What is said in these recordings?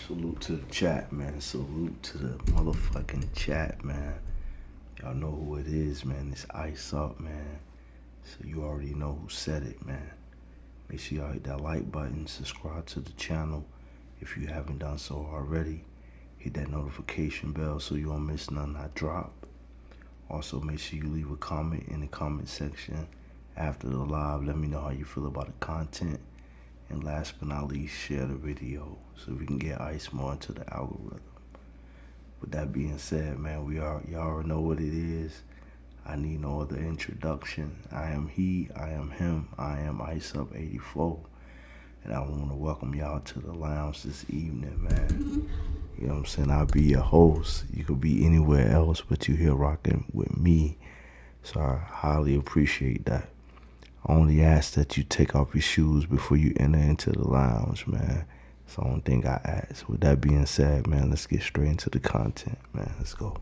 Salute to the chat, man. Salute to the motherfucking chat, man. Y'all know who it is, man. It's Iceup, man. So you already know who said it, man. Make sure y'all hit that like button, subscribe to the channel if you haven't done so already. Hit that notification bell so you don't miss nothing I drop. Also, make sure you leave a comment in the comment section after the live. Let me know how you feel about the content. And last but not least, share the video so we can get Ice more into the algorithm. With that being said, man, y'all already know what it is. I need no other introduction. I am he, I am him, I am Iceup84. And I want to welcome y'all to the lounge this evening, man. You know what I'm saying? I'll be your host. You could be anywhere else, but you here rocking with me. So I highly appreciate that. I only ask that you take off your shoes before you enter into the lounge, man. That's the only thing I ask. With that being said, man, let's get straight into the content, man. Let's go.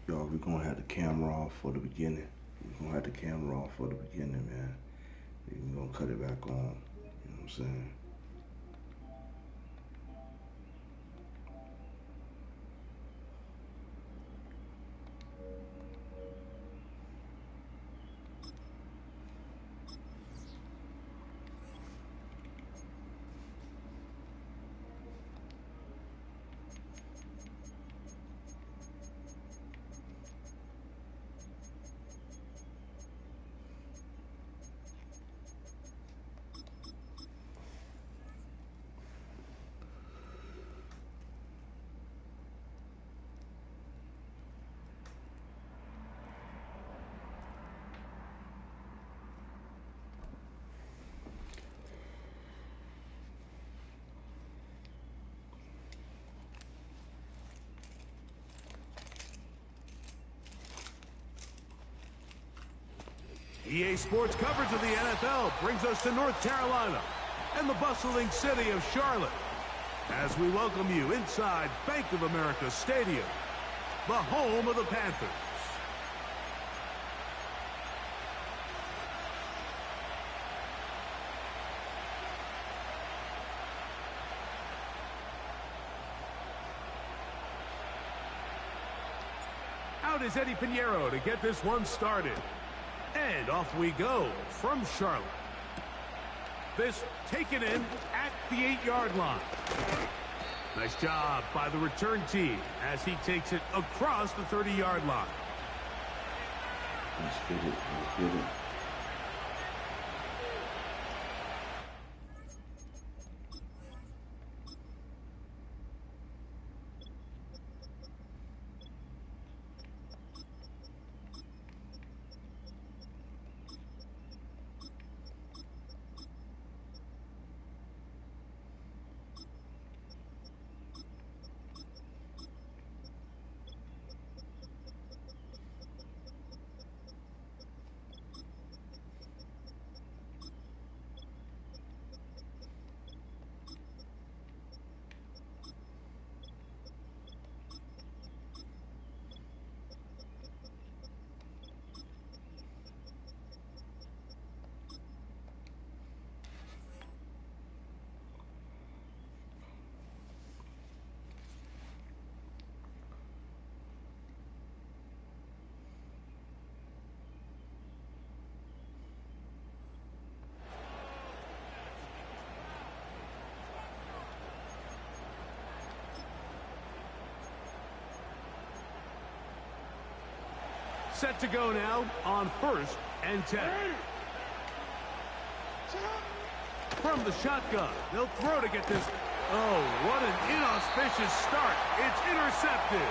Y'all, we're gonna have the camera off for the beginning. We're gonna have the camera off for the beginning, man. We're gonna cut it back on. You know what I'm saying? EA Sports coverage of the NFL brings us to North Carolina and the bustling city of Charlotte as we welcome you inside Bank of America Stadium, the home of the Panthers. Out is Eddie Pinheiro to get this one started. And off we go from Charlotte. This taken in at the 8-yard line. Nice job by the return team as he takes it across the 30-yard line. Let's get it. Let's get it. Set to go now on 1st and 10. From the shotgun, they'll throw to get this. Oh, what an inauspicious start. It's intercepted.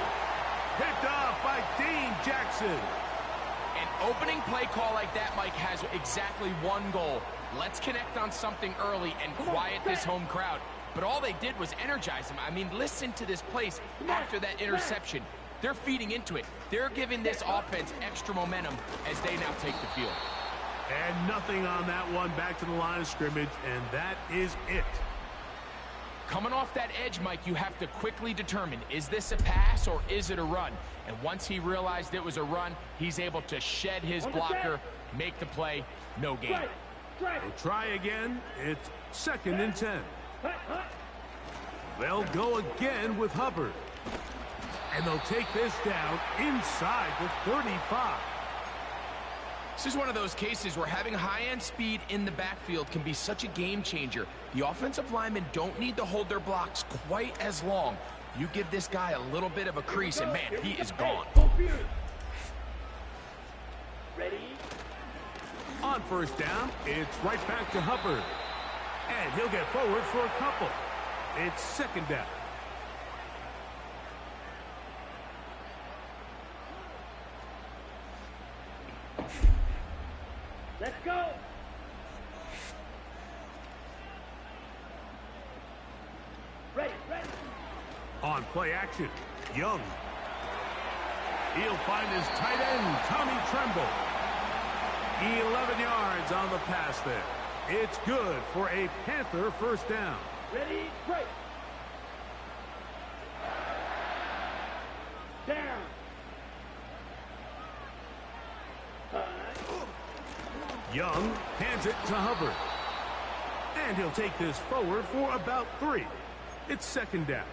Picked off by Dane Jackson. An opening play call like that, Mike, has exactly one goal. Let's connect on something early and quiet this home crowd. But all they did was energize them. I mean, listen to this place after that interception. They're feeding into it. They're giving this offense extra momentum as they now take the field. And nothing on that one, back to the line of scrimmage, and that is it. Coming off that edge, Mike, you have to quickly determine, is this a pass or is it a run? And once he realized it was a run, he's able to shed his blocker, make the play, no gain. They'll try again. It's 2nd and 10. They'll go again with Hubbard. And they'll take this down inside the 35. This is one of those cases where having high-end speed in the backfield can be such a game changer. The offensive linemen don't need to hold their blocks quite as long. You give this guy a little bit of a crease, and man, he is gone. Ready? On 1st down, it's right back to Hubbard. And he'll get forward for a couple. It's 2nd down. Let's go. Ready. On play action, Young. He'll find his tight end, Tommy Tremble. 11 yards on the pass there. It's good for a Panther 1st down. Ready, break. Down. Young hands it to Hubbard. And he'll take this forward for about 3. It's 2nd down.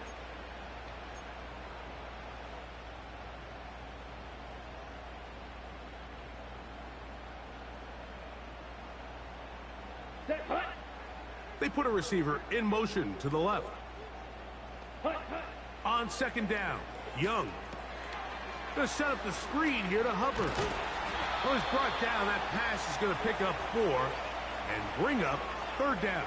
They put a receiver in motion to the left. On 2nd down, Young. They'll set up the screen here to Hubbard. Well, he's brought down. That pass is going to pick up 4 and bring up 3rd down.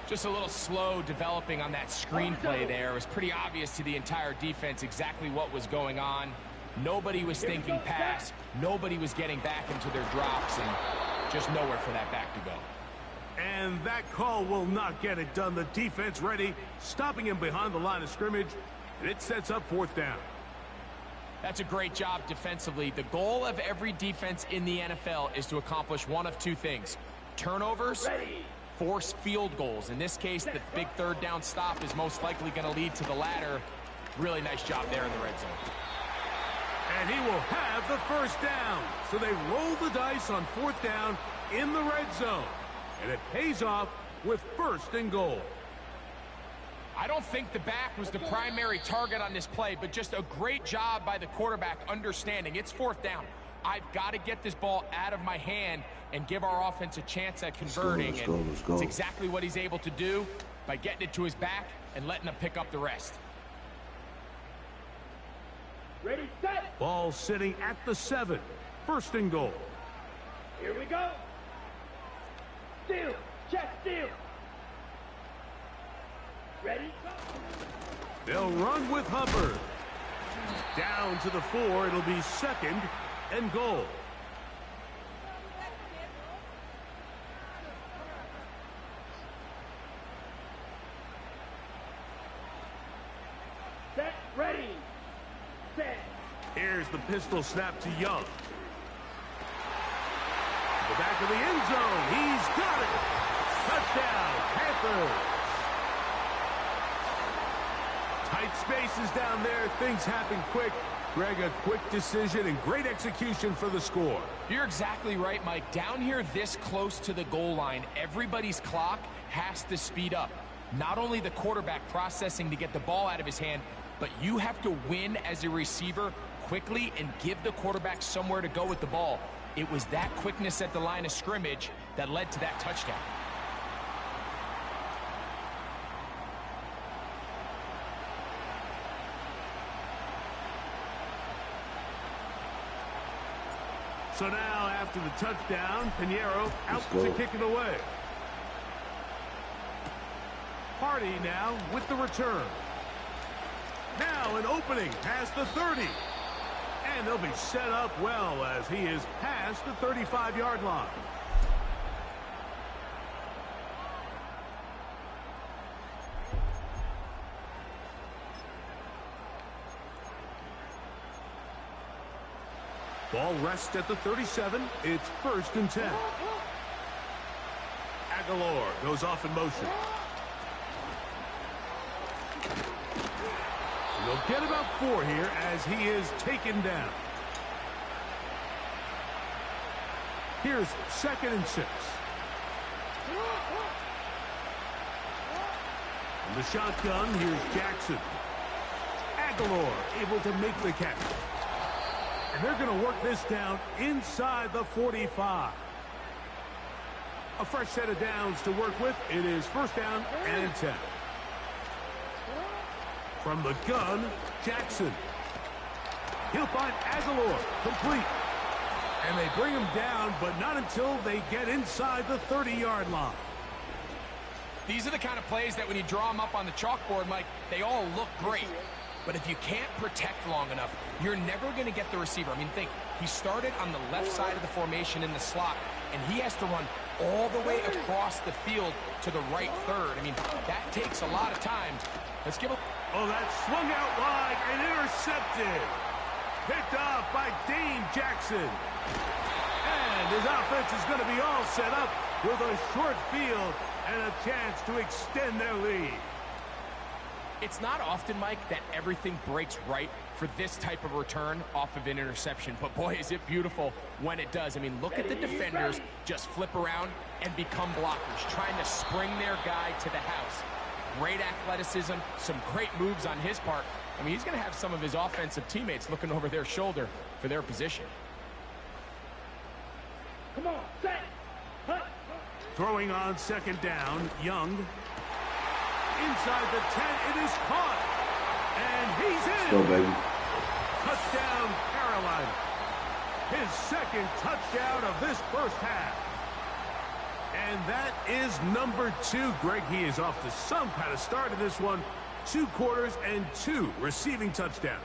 Just a little slow developing on that screenplay there. It was pretty obvious to the entire defense exactly what was going on. Nobody was thinking pass. Nobody was getting back into their drops, and just nowhere for that back to go. And that call will not get it done. The defense ready, stopping him behind the line of scrimmage, and it sets up 4th down. That's a great job defensively. The goal of every defense in the NFL is to accomplish one of 2 things. Turnovers, force field goals. In this case, the big 3rd down stop is most likely going to lead to the latter. Really nice job there in the red zone. And he will have the 1st down. So they roll the dice on 4th down in the red zone. And it pays off with 1st and goal. I don't think the back was the primary target on this play, but just a great job by the quarterback understanding it's 4th down. I've got to get this ball out of my hand and give our offense a chance at converting. Let's go. It's exactly what he's able to do by getting it to his back and letting him pick up the rest. Ready, set. Ball sitting at the 7. 1st and goal. Here we go. Steal. Check steal. Ready, go. They'll run with Hubbard. Down to the 4. It'll be 2nd and goal. Set, ready, set. Here's the pistol snap to Young. To the back of the end zone. He's got it. Touchdown, Panthers. Tight spaces down there. Things happen quick. Greg, a quick decision and great execution for the score. You're exactly right, Mike. Down here this close to the goal line, everybody's clock has to speed up. Not only the quarterback processing to get the ball out of his hand, but you have to win as a receiver quickly and give the quarterback somewhere to go with the ball. It was that quickness at the line of scrimmage that led to that touchdown. So now, after the touchdown, Pinheiro out to kick it away. Hardy now with the return. Now an opening past the 30. And they'll be set up well as he is past the 35-yard line. Ball rests at the 37. It's 1st and 10. Aguilar goes off in motion. And they'll get about 4 here as he is taken down. Here's 2nd and 6. In the shotgun, here's Jackson. Aguilar able to make the catch. And they're going to work this down inside the 45. A fresh set of downs to work with. It is 1st down and 10. From the gun, Jackson. He'll find Aguilar complete. And they bring him down, but not until they get inside the 30-yard line. These are the kind of plays that when you draw them up on the chalkboard, Mike, they all look great. But if you can't protect long enough, you're never going to get the receiver. I mean, think, he started on the left side of the formation in the slot, and he has to run all the way across the field to the right third. I mean, that takes a lot of time. Let's give him... Oh, that swung out wide and intercepted. Picked off by Dane Jackson. And his offense is going to be all set up with a short field and a chance to extend their lead. It's not often, Mike, that everything breaks right for this type of return off of an interception. But, boy, is it beautiful when it does. I mean, look at the defenders just flip around and become blockers, trying to spring their guy to the house. Great athleticism, some great moves on his part. I mean, he's going to have some of his offensive teammates looking over their shoulder for their position. Come on, set. Throwing on 2nd down, Young. Inside the 10, it is caught. And he's in. Let's go, baby. Touchdown, Carolina. His 2nd touchdown of this 1st half. And that is number 2. Greg, he is off to some kind of start in this one. 2 quarters and 2 receiving touchdowns.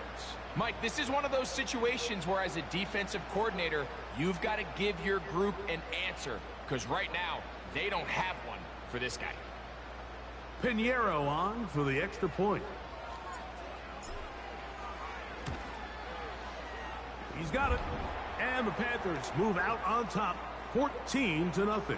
Mike, this is one of those situations where as a defensive coordinator, you've got to give your group an answer. Because right now, they don't have one for this guy. Pinheiro on for the extra point. He's got it. And the Panthers move out on top, 14-0.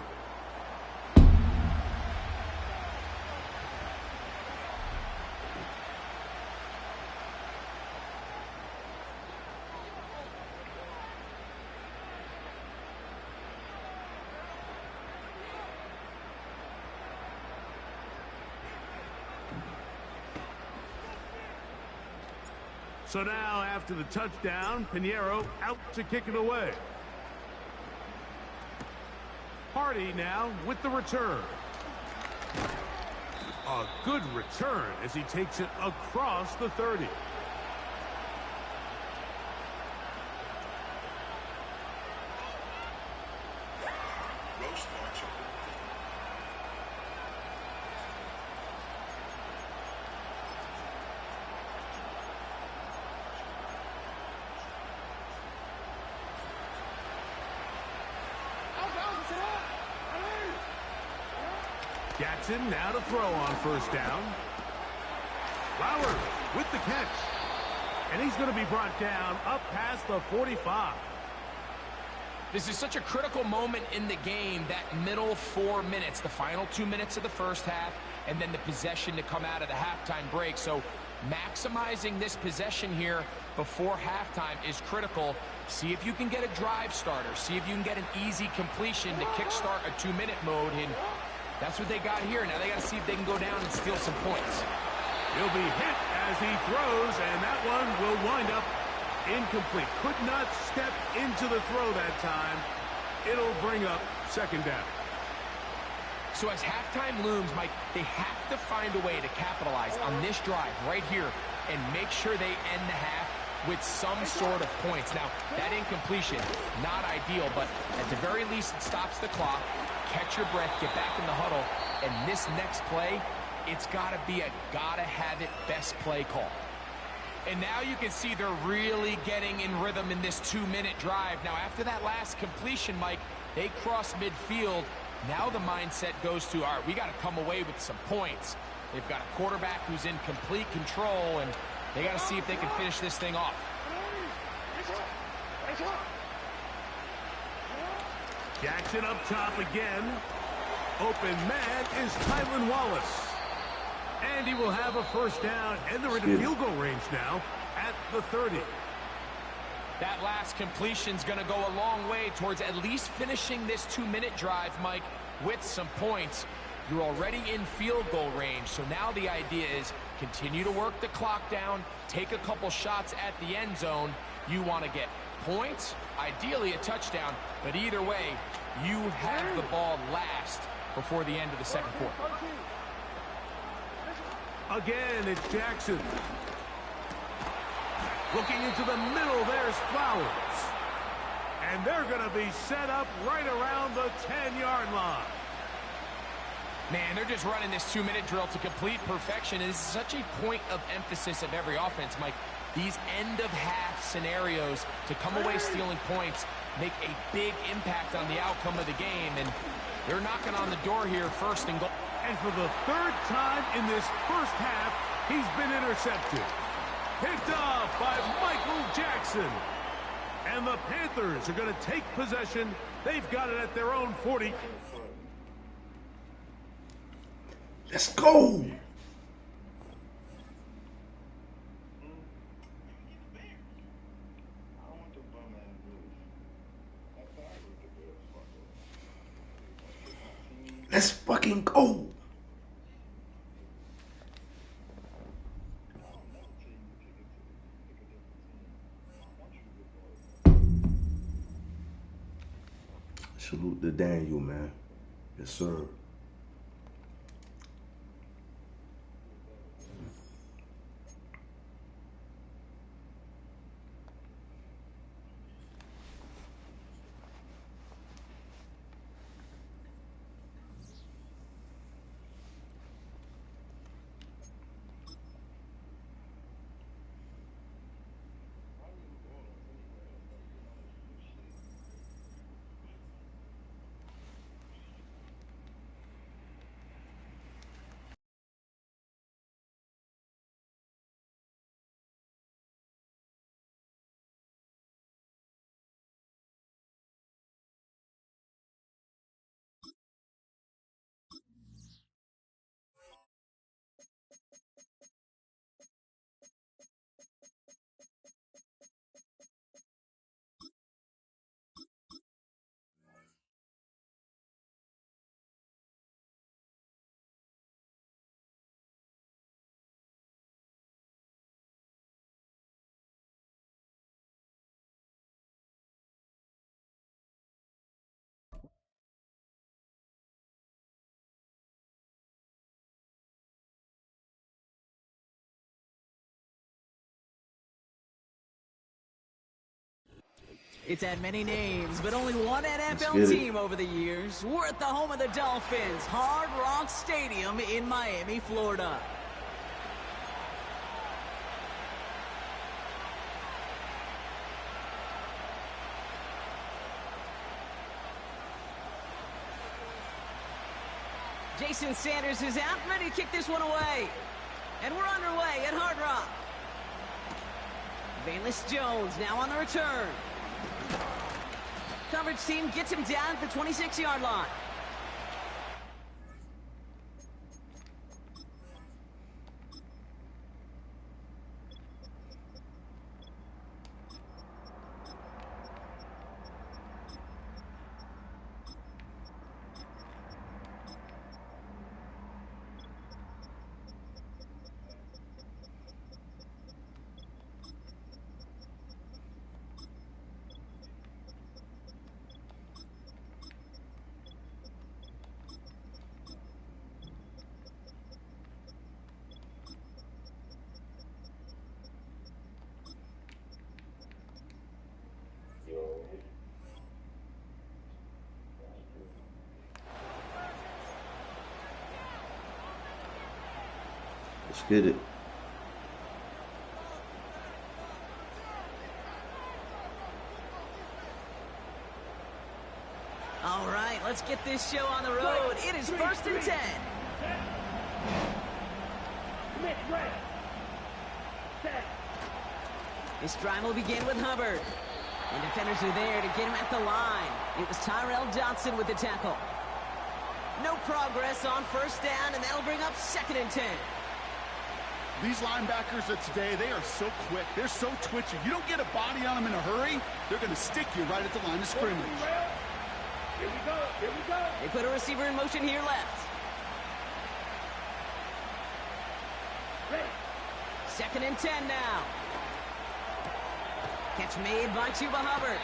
So now, after the touchdown, Pinheiro out to kick it away. Hardy now with the return. A good return as he takes it across the 30. Jackson now to throw on 1st down. Flowers with the catch. And he's going to be brought down up past the 45. This is such a critical moment in the game, that middle 4 minutes, the final 2 minutes of the 1st half, and then the possession to come out of the halftime break. So maximizing this possession here before halftime is critical. See if you can get a drive starter. See if you can get an easy completion to kickstart a 2-minute mode. And that's what they got here. Now they got to see if they can go down and steal some points. He'll be hit as he throws, and that one will wind up incomplete. Could not step into the throw that time. It'll bring up 2nd down. So as halftime looms, Mike, they have to find a way to capitalize on this drive right here and make sure they end the half with some sort of points. Now, that incompletion, not ideal, but at the very least, it stops the clock. Catch your breath, get back in the huddle, and this next play, it's got to be a gotta-have-it best play call. And now you can see they're really getting in rhythm in this 2-minute drive. Now, after that last completion, Mike, they cross midfield. Now the mindset goes to, all right, we got to come away with some points. They've got a quarterback who's in complete control, and they got to see if they can finish this thing off. Jackson up top again. Open man is Tylan Wallace. And he will have a first down, and they're in field goal range now at the 30. That last completion's going to go a long way towards at least finishing this 2-minute drive, Mike, with some points. You're already in field goal range, so now the idea is continue to work the clock down, take a couple shots at the end zone. You want to get points, ideally a touchdown, but either way, you have the ball last before the end of the second quarter. Again, it's Jackson. Looking into the middle, there's Flowers. And they're going to be set up right around the 10-yard line. Man, they're just running this 2-minute drill to complete perfection. It is such a point of emphasis of every offense, Mike. These end-of-half scenarios to come away stealing points make a big impact on the outcome of the game. And they're knocking on the door here, first and goal. And for the third time in this first half, he's been intercepted. Picked off by Michael Jackson. And the Panthers are going to take possession. They've got it at their own 40. Let's go. Let's fucking go. Salute to Daniel, man. Yes, sir. It's had many names, but only one NFL team over the years. We're at the home of the Dolphins, Hard Rock Stadium in Miami, Florida. Jason Sanders is out, ready to kick this one away. And we're underway at Hard Rock. Valus Jones now on the return. Coverage team gets him down at the 26-yard line. Let's get it. All right, let's get this show on the road. It is 1st and 10. This drive will begin with Hubbard. And defenders are there to get him at the line. It was Tyrell Johnson with the tackle. No progress on 1st down, and that'll bring up 2nd and 10. These linebackers of today, they are so quick. They're so twitchy. You don't get a body on them in a hurry, they're going to stick you right at the line of scrimmage. Here we go. Here we go. They put a receiver in motion here left. 2nd and 10 now. Catch made by Chuba Hubbard.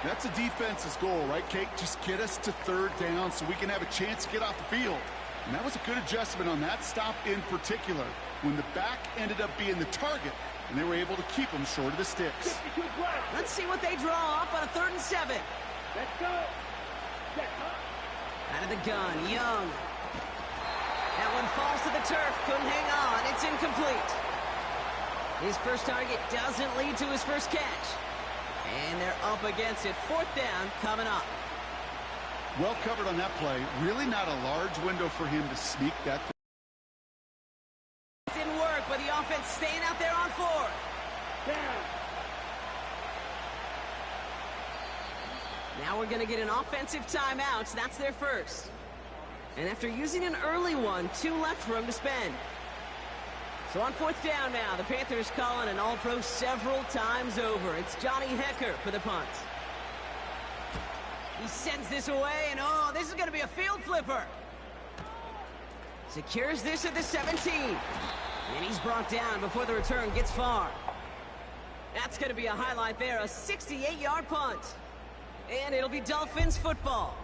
That's a defense's goal, right, Kate? Just get us to 3rd down so we can have a chance to get off the field. And that was a good adjustment on that stop in particular, when the back ended up being the target, and they were able to keep him short of the sticks. Let's see what they draw up on a 3rd and 7. Let's go. Out of the gun, Young. That one falls to the turf. Couldn't hang on. It's incomplete. His first target doesn't lead to his first catch. And they're up against it. 4th down coming up. Well covered on that play. Really not a large window for him to sneak that. Didn't work, but the offense staying out there on 4th. Down. Now we're going to get an offensive timeout. So that's their first. And after using an early one, 2 left for him to spend. So on 4th down now, the Panthers calling an all-pro several times over. It's Johnny Hecker for the punt. He sends this away, and oh, this is going to be a field flipper. Secures this at the 17. And he's brought down before the return gets far. That's going to be a highlight there, a 68-yard punt. And it'll be Dolphins football.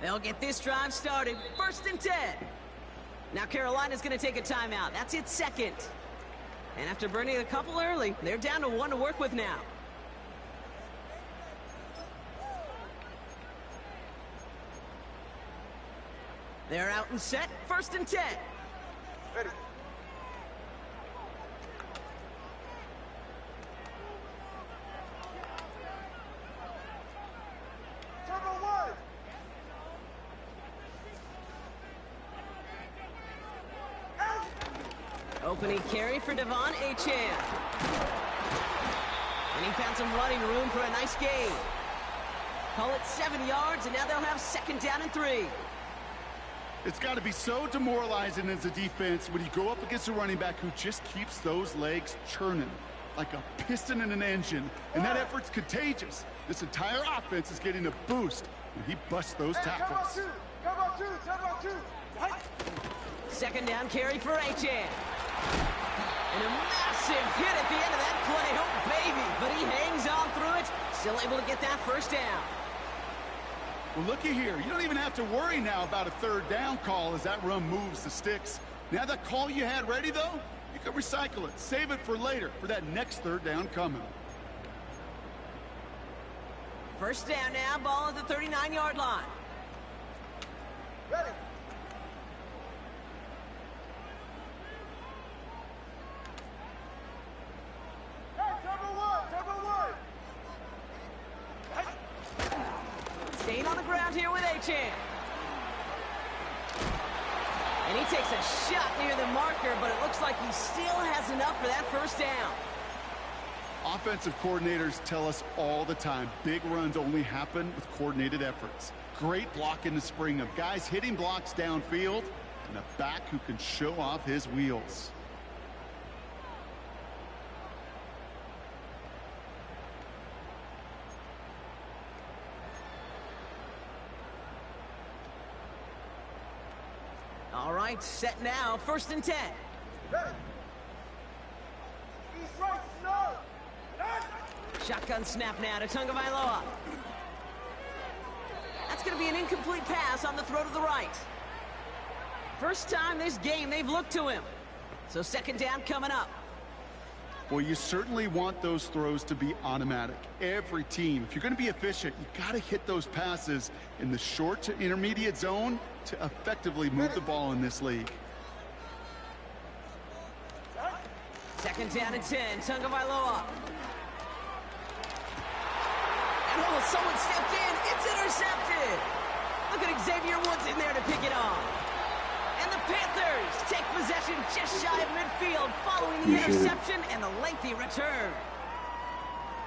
They'll get this drive started. 1st and 10. Now Carolina's going to take a timeout. That's its 2nd. And after burning a couple early, they're down to 1 to work with now. They're out and set. 1st and 10. Ready. Opening carry for Devon Achane. And he found some running room for a nice gain. Call it 7 yards, and now they'll have 2nd down and 3. It's got to be so demoralizing as a defense when you go up against a running back who just keeps those legs churning like a piston in an engine, and that effort's contagious. This entire offense is getting a boost when he busts those tackles. Come on, two. 2nd down carry for Achane. And a massive hit at the end of that play. Oh, baby. But he hangs on through it. Still able to get that 1st down. Well, looky here. You don't even have to worry now about a 3rd down call as that run moves the sticks. Now that call you had ready, though, you can recycle it. Save it for later for that next 3rd down coming. 1st down now. Ball at the 39-yard line. Ready. Staying on the ground here with Achane. And he takes a shot near the marker, but it looks like he still has enough for that 1st down. Offensive coordinators tell us all the time, big runs only happen with coordinated efforts. Great block in the spring of guys hitting blocks downfield and a back who can show off his wheels. All right, set now. 1st and 10. Ready. East right, snow. Shotgun snap now to Tagovailoa. That's going to be an incomplete pass on the throw to the right. First time this game they've looked to him. So second down coming up. Well, you certainly want those throws to be automatic. Every team, if you're going to be efficient, you got to hit those passes in the short to intermediate zone to effectively move the ball in this league. Second down and 10, Tagovailoa. And oh, someone stepped in. It's intercepted. Look at Xavier Woods in there to pick it off. And the Panthers take possession just shy of midfield following the interception and the lengthy return.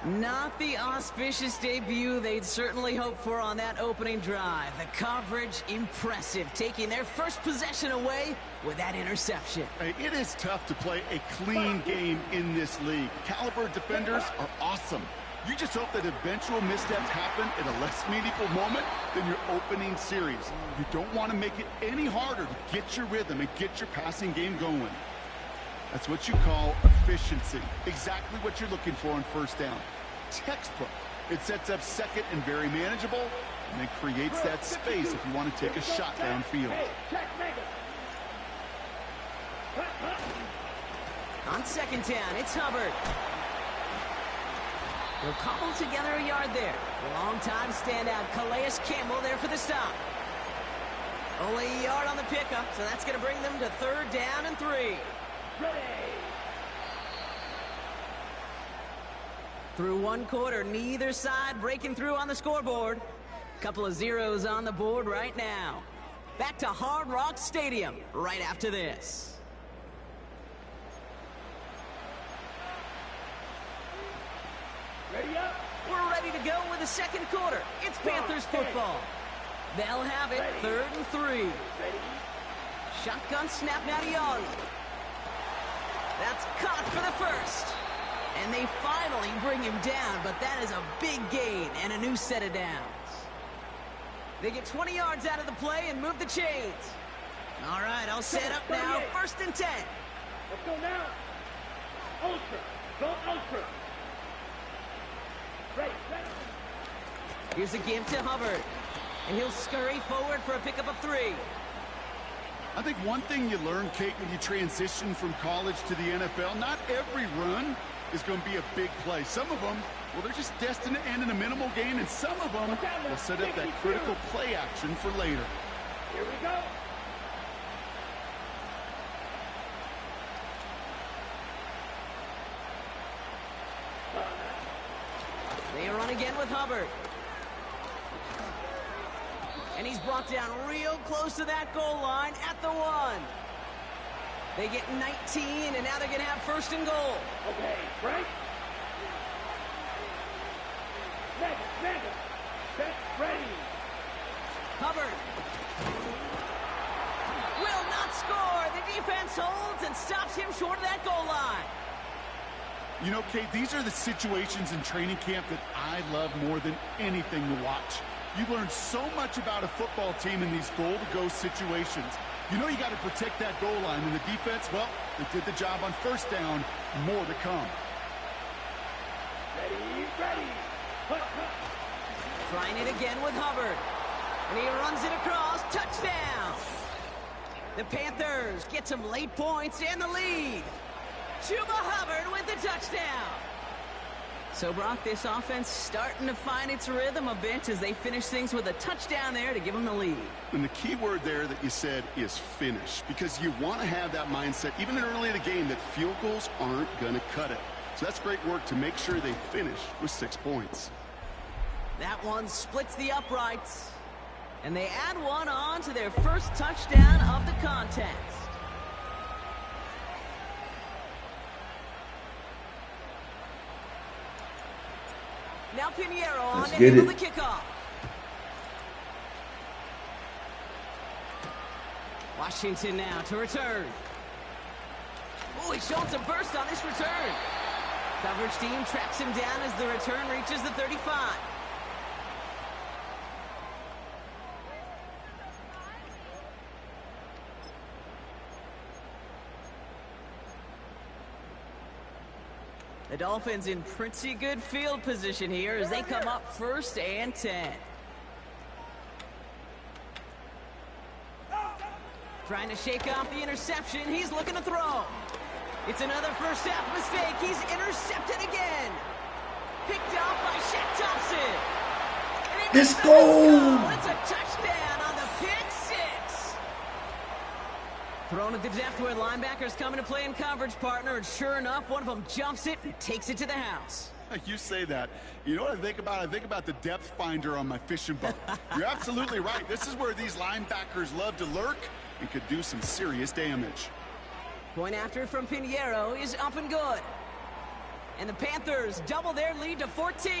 Not the auspicious debut they'd certainly hoped for on that opening drive. The coverage, impressive, taking their first possession away with that interception. Hey, it is tough to play a clean game in this league. Caliber defenders are awesome. You just hope that eventual missteps happen in a less meaningful moment than your opening series. You don't want to make it any harder to get your rhythm and get your passing game going. That's what you call efficiency. Exactly what you're looking for on first down. Textbook. It sets up second and very manageable, and then creates that space if you want to take a shot downfield. On second down, it's Hubbard. They'll cobble together a yard there. Long-time standout Calais Campbell there for the stop. Only a yard on the pickup, so that's going to bring them to third down and 3. Ready. Through one quarter, neither side breaking through on the scoreboard. Couple of zeros on the board right now. Back to Hard Rock Stadium right after this. Ready up. We're ready to go with the second quarter. It's Panthers football. They'll have it third and 3. Shotgun snap now to Young. That's caught for the first. And they finally bring him down, but that is a big gain and a new set of downs. They get 20 yards out of the play and move the chains. All right, I'll set up now. First and 10. Let's go now. Ultra. Go ultra. Ready. Here's a give to Hubbard. And he'll scurry forward for a pickup of 3. I think one thing you learn, Kate, when you transition from college to the NFL, not every run is going to be a big play. Some of them, well, they're just destined to end in a minimal gain, and some of them will set up that critical play action for later. Here we go. They run again with Hubbard. And he's brought down real close to that goal line at the 1. They get 19, and now they're going to have first and goal. Okay, Frank. Mega. Set, ready. Hubbard will not score. The defense holds and stops him short of that goal line. You know, Kate, these are the situations in training camp that I love more than anything to watch. You learn so much about a football team in these goal-to-go situations. You know you got to protect that goal line, and the defense, well, they did the job on first down. More to come. Ready. Trying it again with Hubbard. And he runs it across. Touchdown. The Panthers get some late points and the lead. Chuba Hubbard with the touchdown. So, Brock, this offense starting to find its rhythm a bit as they finish things with a touchdown there to give them the lead. And the key word there that you said is finish, because you want to have that mindset, even early in the game, that field goals aren't going to cut it. So that's great work to make sure they finish with 6 points. That one splits the uprights. And they add one on to their first touchdown of the contest. Now Pinheiro on to handle the kickoff. Washington now to return. Oh, he's showing some burst on this return. Coverage team tracks him down as the return reaches the 35. The Dolphins in pretty good field position here as they come up first and 10. Trying to shake off the interception. He's looking to throw. It's another first half mistake. He's intercepted again. Picked up by Shaq Thompson. Let's go! It's a touchdown on the pick six. Thrown at the depth where linebackers come into play in coverage, partner, and sure enough, one of them jumps it and takes it to the house. You say that. You know what I think about? I think about the depth finder on my fishing boat. You're absolutely right. This is where these linebackers love to lurk and could do some serious damage. Point after from Pinheiro is up and good. And the Panthers double their lead to 14.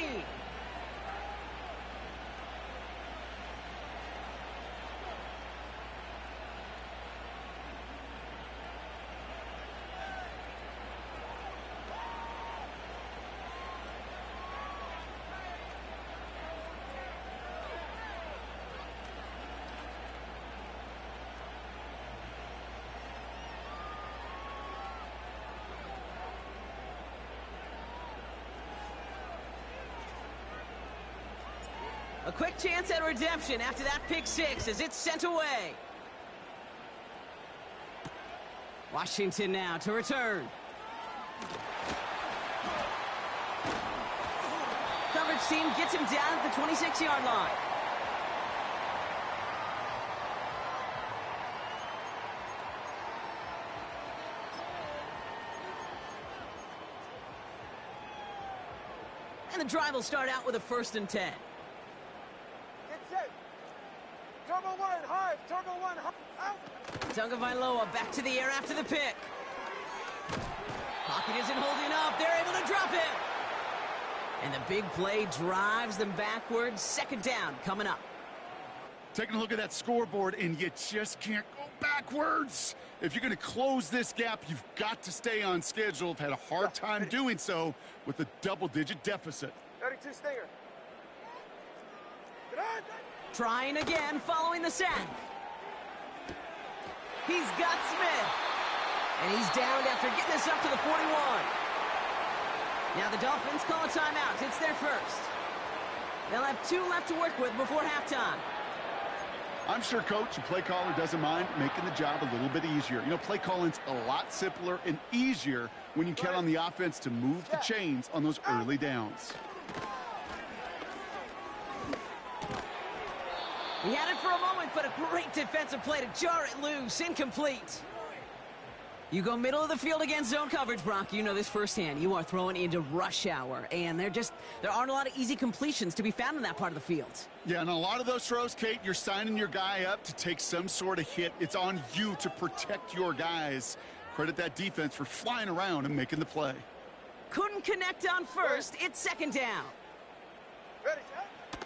A quick chance at redemption after that pick six as it's sent away. Washington now to return. Coverage team gets him down at the 26-yard line. And the drive will start out with a 1st and 10. Turbo one, hard. Turbo one, out. Tagovailoa back to the air after the pick. Pocket isn't holding up. They're able to drop it. And the big play drives them backwards. 2nd down coming up. Taking a look at that scoreboard, and you just can't go backwards. If you're going to close this gap, you've got to stay on schedule. I've had a hard time doing so with a double-digit deficit. 32 Stinger. Get on. Trying again following the sack. He's got Smith. And he's downed after getting this up to the 41. Now the Dolphins call a timeout. It's their first. They'll have 2 left to work with before halftime. I'm sure coach and play caller doesn't mind making the job a little bit easier. You know, play calling's a lot simpler and easier when you count on the offense to move the chains on those early downs. He had it for a moment, but a great defensive play to jar it loose. Incomplete. You go middle of the field against zone coverage, Brock. You know this firsthand. You are throwing into rush hour, and there aren't a lot of easy completions to be found in that part of the field. Yeah, and a lot of those throws, Kate, you're signing your guy up to take some sort of hit. It's on you to protect your guys. Credit that defense for flying around and making the play. Couldn't connect on first. It's 2nd down. Ready,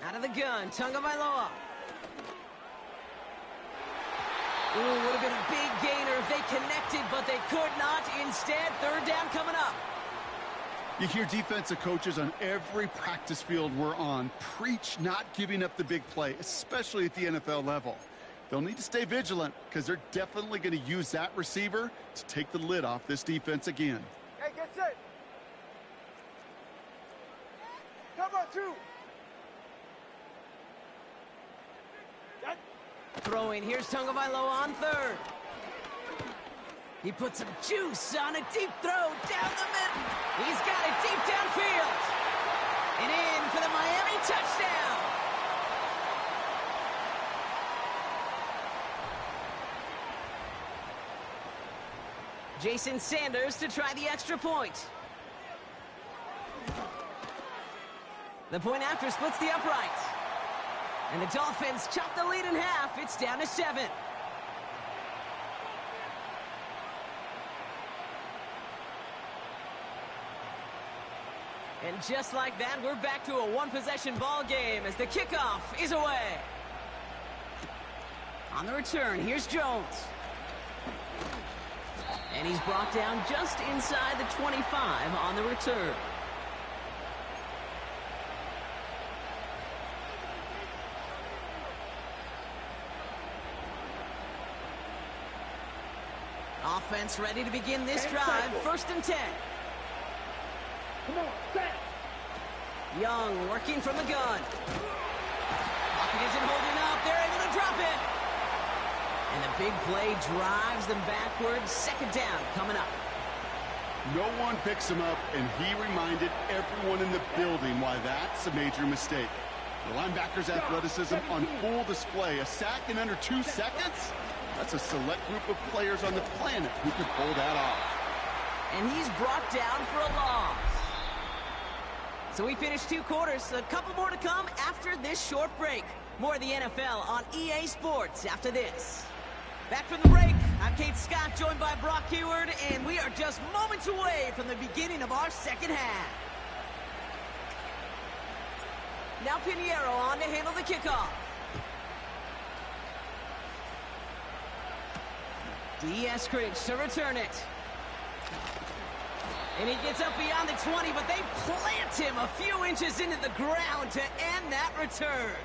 out of the gun, Tagovailoa. Ooh, would have been a big gainer if they connected, but they could not. Instead, 3rd down coming up. You hear defensive coaches on every practice field we're on preach not giving up the big play, especially at the NFL level. They'll need to stay vigilant because they're definitely going to use that receiver to take the lid off this defense again. Hey, get set. Cover 2. Throwing, here's Tagovailoa on 3rd. He puts some juice on a deep throw down the middle. He's got it deep downfield. And in for the Miami touchdown. Jason Sanders to try the extra point. The point after splits the uprights. And the Dolphins chop the lead in half. It's down to 7. And just like that, we're back to a one-possession ball game as the kickoff is away. On the return, here's Jones. And he's brought down just inside the 25 on the return. Offense ready to begin this drive. 1st and 10. Come on, set. Young working from the gun. Pocket isn't holding up. They're able to drop it. And the big play drives them backwards. 2nd down coming up. No one picks him up, and he reminded everyone in the building why that's a major mistake. The linebacker's athleticism on full display. A sack in under 2 seconds? That's a select group of players on the planet who could pull that off. And he's brought down for a loss. So we finished 2 quarters. A couple more to come after this short break. More of the NFL on EA Sports after this. Back from the break, I'm Kate Scott, joined by Brock Heward, and we are just moments away from the beginning of our second half. Now Pinheiro on to handle the kickoff. D'Eskridge to return it. And he gets up beyond the 20, but they plant him a few inches into the ground to end that return.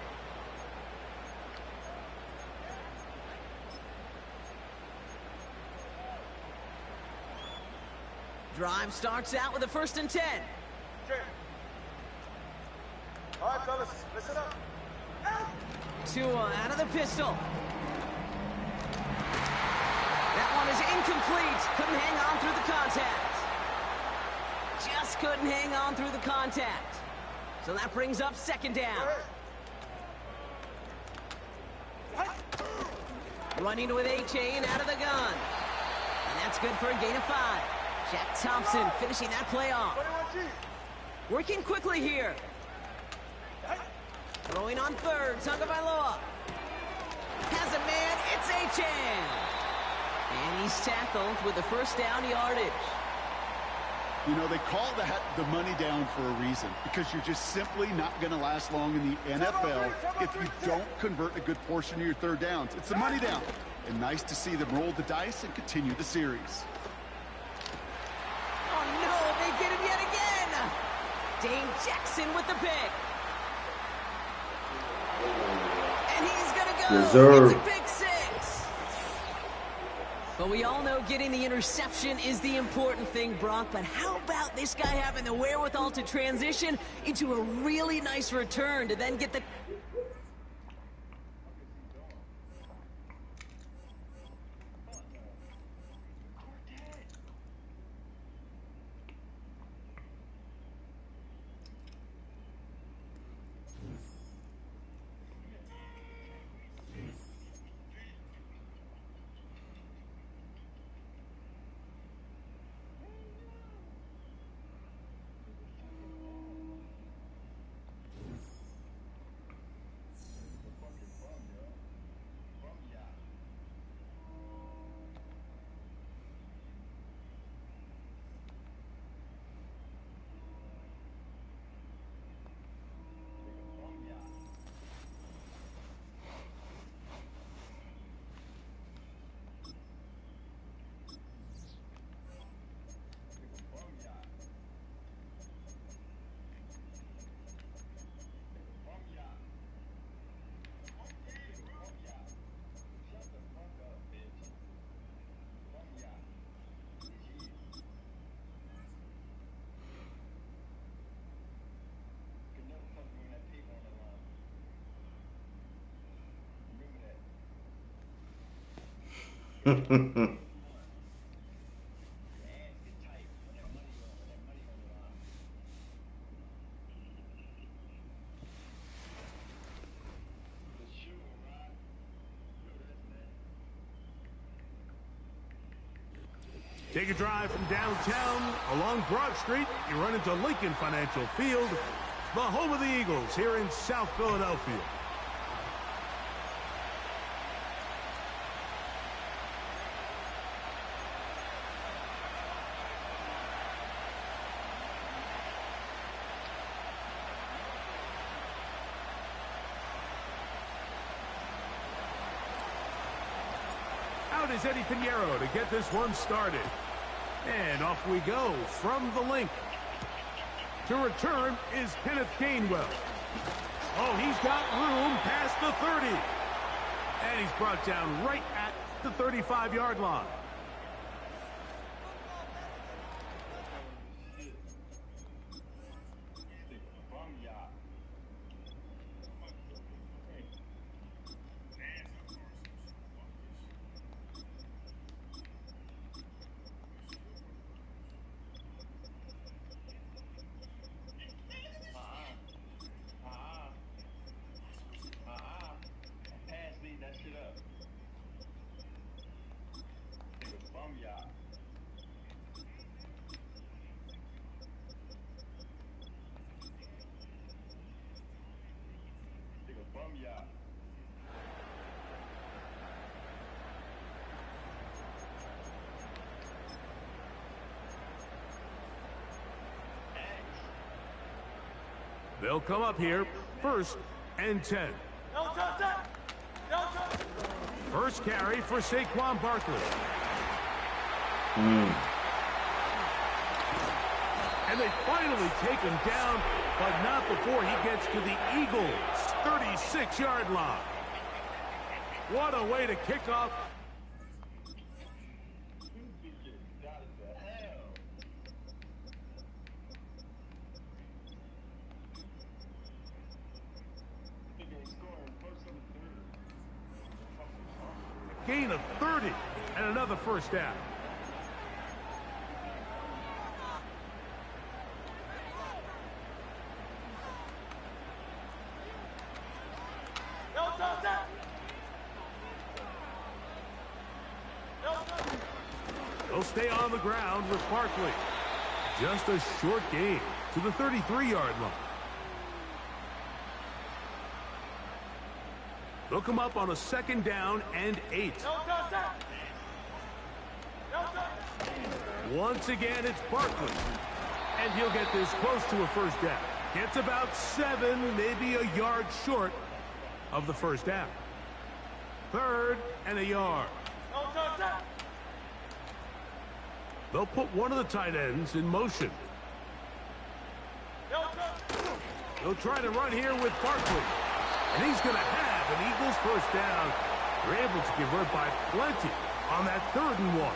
Drive starts out with a 1st and 10. All right, fellas, listen up. Tua out of the pistol. That one is incomplete. Couldn't hang on through the contact. Just couldn't hang on through the contact. So that brings up 2nd down. Running with A-Chain out of the gun. And that's good for a gain of 5. Jack Thompson finishing that play off. Working quickly here. Throwing on 3rd, Tagovailoa. Has a man, it's A-Chan. And he's tackled with the 1st down yardage. You know, they call that the money down for a reason, because you're just simply not going to last long in the NFL if you don't convert a good portion of your 3rd downs. It's the money down. And nice to see them roll the dice and continue the series. Oh, no, they get him yet again. Dane Jackson with the pick. And he's going to go. Reserve. It's a pick 6. But we all know getting the interception is the important thing, Brock. But how about this guy having the wherewithal to transition into a really nice return to then get the... Take a drive from downtown along Broad Street. You run into Lincoln Financial Field, the home of the Eagles here in South Philadelphia. Out is Eddie Pinheiro to get this one started. And off we go from the link. To return is Kenneth Gainwell. Oh, he's got room past the 30. And he's brought down right at the 35-yard line. They'll come up here, 1st and 10. First carry for Saquon Barkley. And they finally take him down, but not before he gets to the Eagles' 36-yard line. What a way to kick off. Gain of 30 and another first down. They'll stay on the ground with Barkley. Just a short gain to the 33-yard line. They'll come up on a 2nd down and 8. Once again, it's Barkley. And he'll get this close to a first down. Gets about 7, maybe a yard short of the first down. 3rd and a yard. They'll put one of the tight ends in motion. They'll try to run here with Barkley. And he's going to have an Eagles first down. They're able to convert by plenty on that 3rd and 1.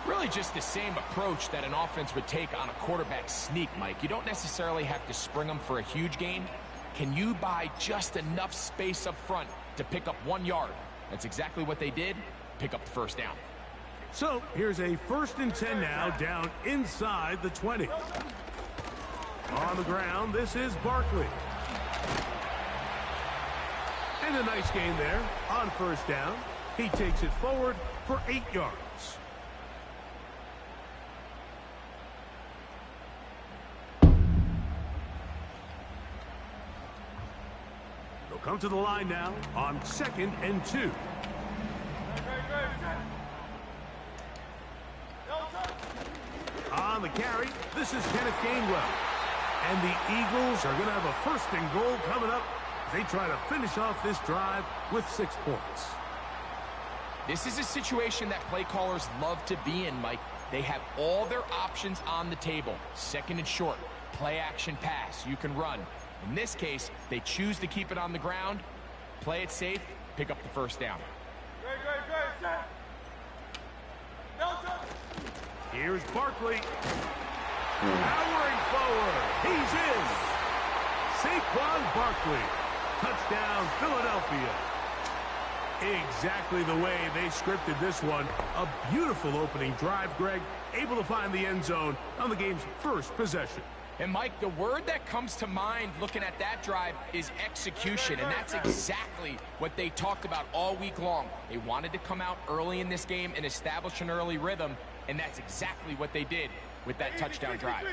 Really just the same approach that an offense would take on a quarterback sneak, Mike. You don't necessarily have to spring them for a huge gain. Can you buy just enough space up front to pick up 1 yard? That's exactly what they did. Pick up the first down. So here's a 1st and 10 now, down inside the 20. On the ground, this is Barkley. And a nice gain there on first down. He takes it forward for 8 yards. They'll come to the line now on 2nd and 2. On the carry, this is Kenneth Gainwell. And the Eagles are going to have a 1st and goal coming up. They try to finish off this drive with 6 points. This is a situation that play callers love to be in, Mike. They have all their options on the table. 2nd and short, play action pass. You can run. In this case, they choose to keep it on the ground, play it safe, pick up the first down. Here's Barkley. Powering forward. He's in. Saquon Barkley. Touchdown, Philadelphia. Exactly the way they scripted this one. A beautiful opening drive, Greg. Able to find the end zone on the game's 1st possession. And, Mike, the word that comes to mind looking at that drive is execution, and that's exactly what they talked about all week long. They wanted to come out early in this game and establish an early rhythm, and that's exactly what they did with that touchdown drive.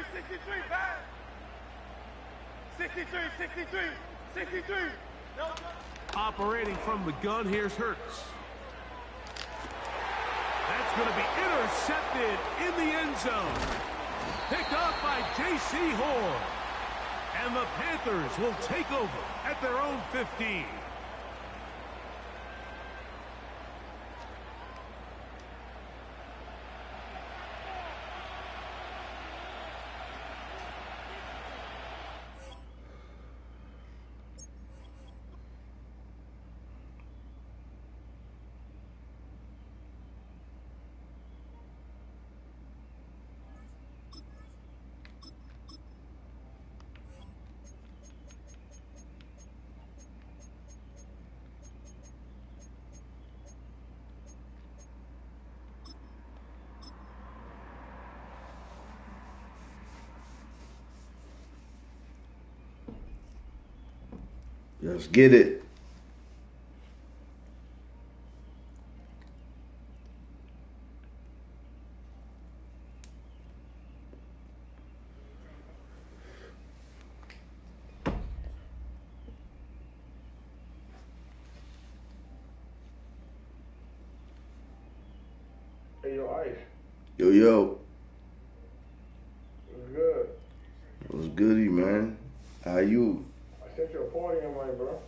63. Operating from the gun, here's Hurts. That's going to be intercepted in the end zone. Picked off by J.C. Horn. And the Panthers will take over at their own 15. Let's get it. Hey, yo, Ice. Yo. What's good? What's goody, man? How you? I sent you a party invite, bro.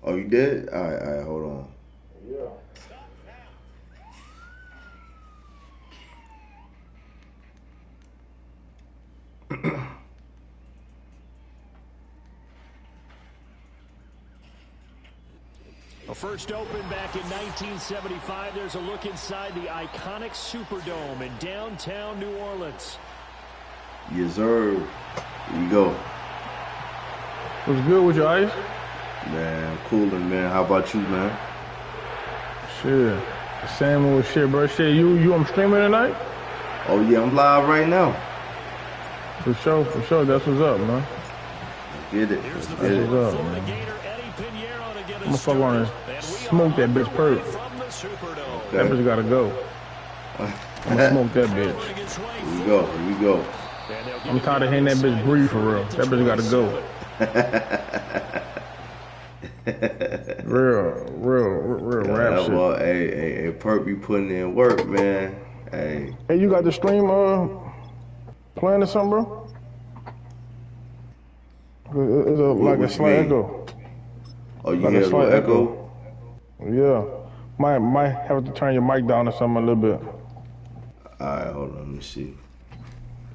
Oh, you did? All right, hold on. Yeah. First opened back in 1975. There's a look inside the iconic Superdome in downtown New Orleans. Yes, sir. Here you go. What's good with your Ice? Man, coolin', man. How about you, man? Shit. Same old shit, bro. Shit, you streaming tonight? Oh, yeah, I'm live right now. For sure. That's what's up, man. Get it. That's what's up, man. I'm gonna fuck on and smoke that bitch perp. Okay. That bitch gotta go. I'm gonna smoke that bitch. Here we go. I'm tired of hearing that bitch breathe for real. That bitch gotta go. real rap shit. Well, hey, perp be putting in work, man. Hey, you got the stream playing or something, bro? It's like a slight echo. Oh, you hear a little echo? Yeah. Might have to turn your mic down or something a little bit. Alright, hold on, let me see.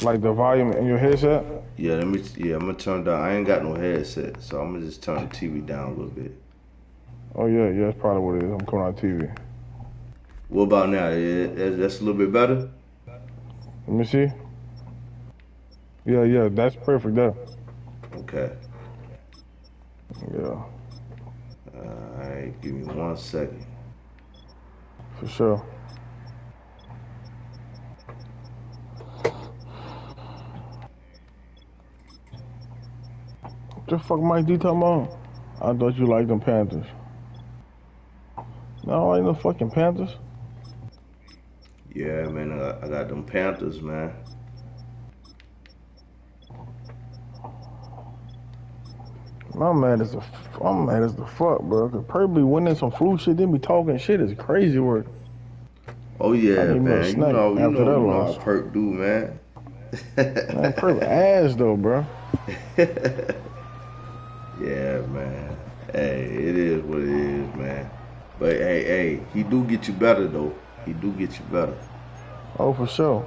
Like the volume in your headset? Yeah, I'm gonna turn down. I ain't got no headset, so I'm gonna just turn the TV down a little bit. Oh yeah, that's probably what it is. I'm coming on TV. What about now? That's a little bit better? Let me see. Yeah, that's perfect there. Okay. Yeah. Alright, give me 1 second. For sure. What the fuck Mike D talking about? I thought you liked them Panthers. No, I ain't no fucking Panthers. Yeah, man, I got them Panthers, man. I'm mad as the fuck, bro. Cause probably winning some flu shit, then be talking shit is crazy work. Oh yeah, man. You know loss. how Perk do, man. Man, Perk ass though, bro. Yeah, man. Hey, it is what it is, man. But hey, he do get you better though. He do get you better. Oh, for sure.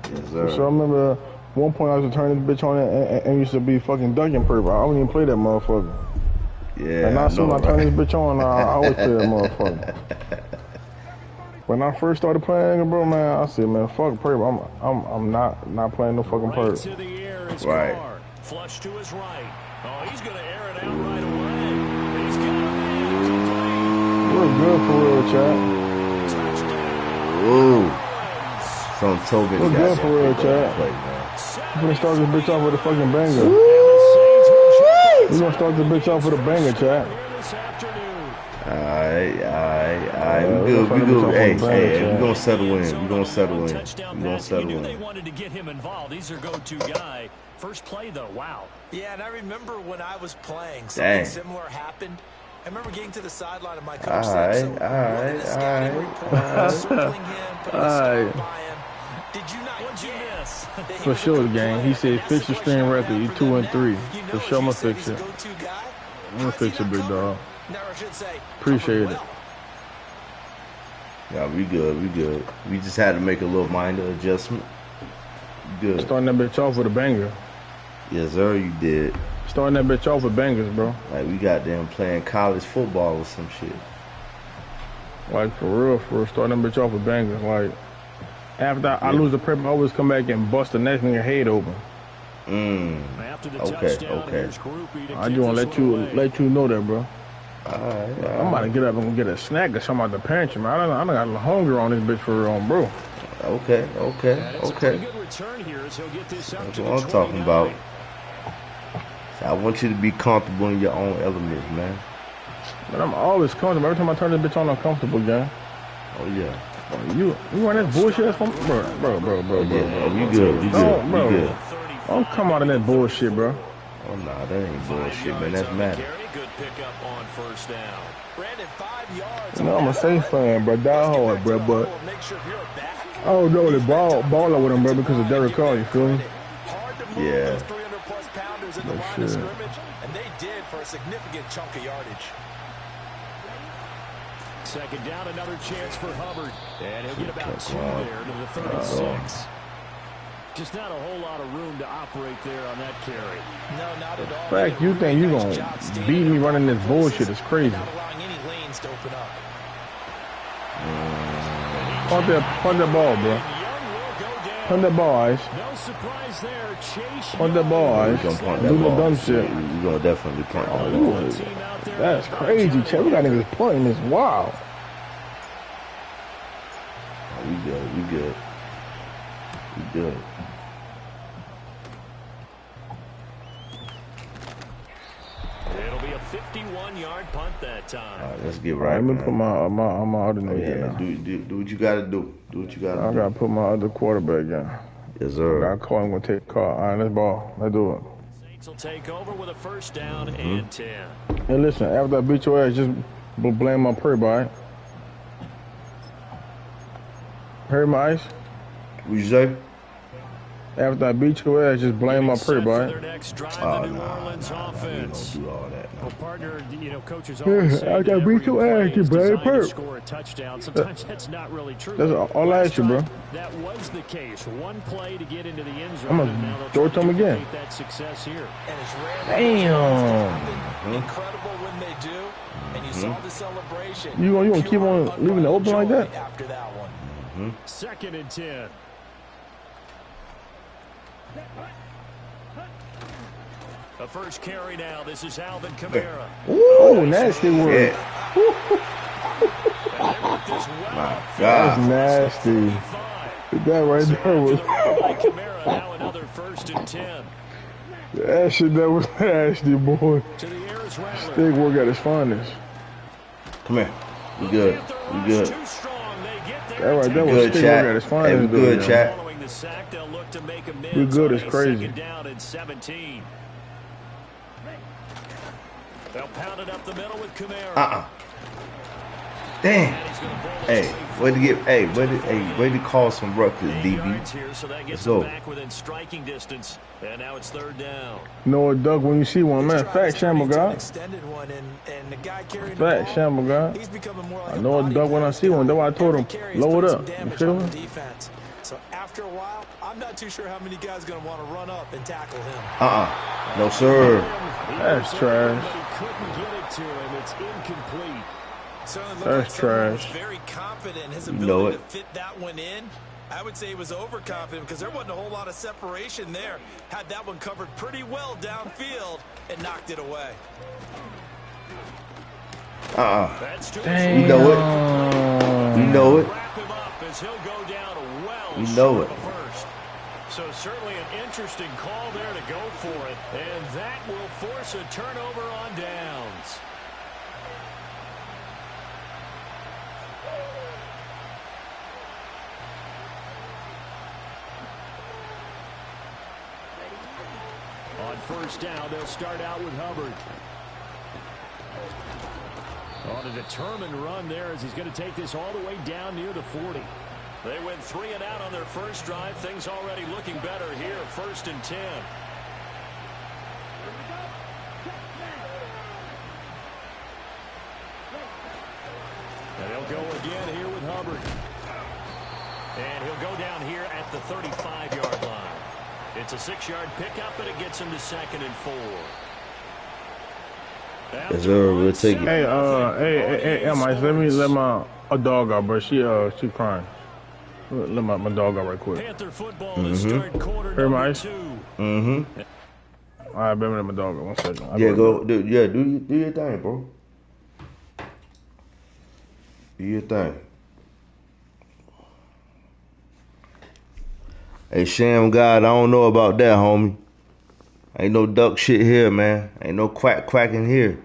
Yes, sir. For sure. I remember one point I was turning this bitch on and used to be fucking ducking Perk. I wouldn't even play that motherfucker. Yeah, and now as soon as I turn this bitch on, I always play that motherfucker. When I first started playing, bro, man, I said, man, fuck Perk. I'm not playing no fucking Perk. Right. Flush to his right. Oh, he's gonna air it out right away. He's got it. We're good for real, chat. Ooh. Some Tobin We're good for real, chat. We're gonna start this bitch off with a fucking banger. We're gonna start this bitch off with a banger, chat. Alright. We good. Hey, we gonna settle in. We gonna settle in. They wanted to get him involved. He's their go-to guy. First play, though, wow. Yeah, and I remember when I was playing, something similar happened. I remember getting to the sideline of my coach saying, circling him, putting a star by him. Did you not? What'd you miss? For sure, gang. He said, fix your stream record. You 2 and 3. For sure, I'm gonna fix it. I'm gonna fix it, big dog. Appreciate it. Yeah, we good. We just had to make a little minor adjustment. Good. Starting that bitch off with a banger. Yes, sir, you did. Starting that bitch off with bangers, bro. Like we got them playing college football or some shit. Like for real. Starting that bitch off with bangers. Like after I lose the prep, I always come back and bust the next nigga head open. Okay. I just wanna let you know that, bro. Alright. I'm about to get up and get a snack or something out the pantry, man. I done got a hunger on this bitch for real, bro. Okay. That's what I'm talking about. I want you to be comfortable in your own elements, man. But I'm always comfortable. Every time I turn this bitch on, I'm comfortable, gang. Oh yeah. Bro, you run that bullshit from bro. Yeah, we good. Don't come out of that bullshit, bro. Oh, nah, that ain't bullshit, man. That's Madden. Good pickup on first down. Brandon, 5 yards. You know, I'm a safe fan, bro. Die hard, bro. But I don't know the baller with him, bro, because of Derek Carr. You feel me? Hard to move Yeah. those 300-plus pounders in the line of scrimmage, and they did for a significant chunk of yardage. Second down, another chance for Hubbard. And he'll get about 2 there to the 36. Just not a whole lot of room to operate there on that carry. No, not at all. In fact, you think you're going to beat me running this bullshit is crazy. Not allowing any lanes to open up. Punt that ball, bro. Punt that ball, Ice. No surprise there. Chase. Punt that ball, Ice. We're gonna punt that Do the ball. dumb shit. We're gonna definitely punt that ball. That's crazy, Chad. We got niggas punting this. Wow. Oh, we good. We good. We good. It'll be a 51-yard punt that time. All right, let's get right. Let me man. put my other nigga in now. Do what you gotta do. Do what you gotta do. I gotta put my other quarterback in. Yes, sir. I call him, gonna take a call. All right, let's ball. Let's do it. Saints will take over with a first down and 10. Hey, listen, after I beat your ass, just blame my prayer, boy. Heard my Ice? What you say? After I beat your ass, just blame my prayer, boy. Oh, nah, we don't do all that. Well, partner, you know, coaches always say I got beat your ass, you blame prayer. score a touchdown. Sometimes that's not really true. That's all I ask you, bro. That was the case. One play to get into the end zone. I'm gonna throw it to him again. That success here. And it's rare. Damn. Incredible when they do. And you saw the celebration. You gonna keep on leaving it open like that? After that one. Second and 10. The first carry now. This is Alvin Kamara. Oh, nasty work. Yeah. My God. That's nasty. That right there was. Kamara, now another first and 10. That shit that was nasty, boy. To the air is Rattler. Stick work at his finest. Come here. We good. We good. Too strong. They get there. That right there was Good, stick chat. work at his Hey, finest. we good, dude. chat. Following the sack, they'll look to make amends. We good, on it's a crazy. Second down and 17. They'll pound it up the middle with Kamara. Damn. Hey, way to call some ruckus, DB. Here, so that gets Let's go. back within striking distance. And now it's third down. You know what, Doug, when you see one, man, fact, Shamble God. Extended one, and the guy carrying Fact, the ball, Shamble God. he's becoming more like I know a what, body Doug, when I bag. see one. That's why I told him, Every carry is load doing up. some You damage feel on me? the defense. So after a while, I'm not too sure how many guys are going to want to run up and tackle him. No, sir. That's trash. But he couldn't get it to him. It's incomplete. Certainly looked That's like someone was trash. very confident in his You know ability it. to fit that one in. I would say he was overconfident because there wasn't a whole lot of separation there. Had that one covered pretty well downfield and knocked it away. Damn. You know it. You know it. Wrap him up as he'll go down well You know short it. of the first. So certainly an interesting call there to go for it. And that will force a turnover on downs. On first down, they'll start out with Hubbard. On a determined run there as he's going to take this all the way down near the 40. They went 3 and out on their first drive. Things already looking better here. First and 10. And he'll go again here with Hubbard. And he'll go down here at the 35-yard line. It's a 6-yard pickup, and it gets him to second and 4. Yes, sir. We'll take it. Hey, Mike, let my dog out, bro. She crying. Let my dog out right quick. Panther football to start quarter Hey, number Mike. 2. All right, baby, let my dog out. 1 second. Yeah, go. Do your thing, bro. Do your thing. Hey, Sham God, I don't know about that, homie. Ain't no duck shit here, man. Ain't no quacking here.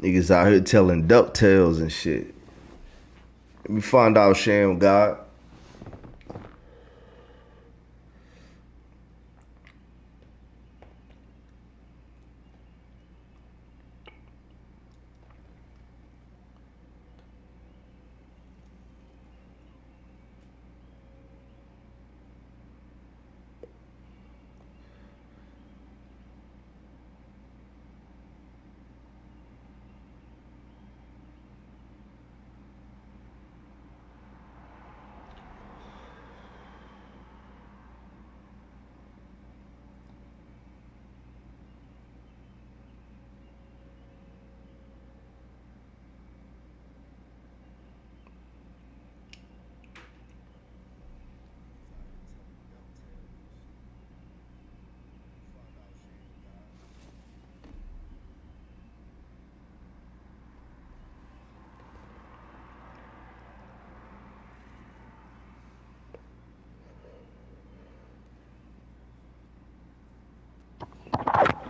Niggas out here telling duck-tales and shit. Let me find out, Sham God.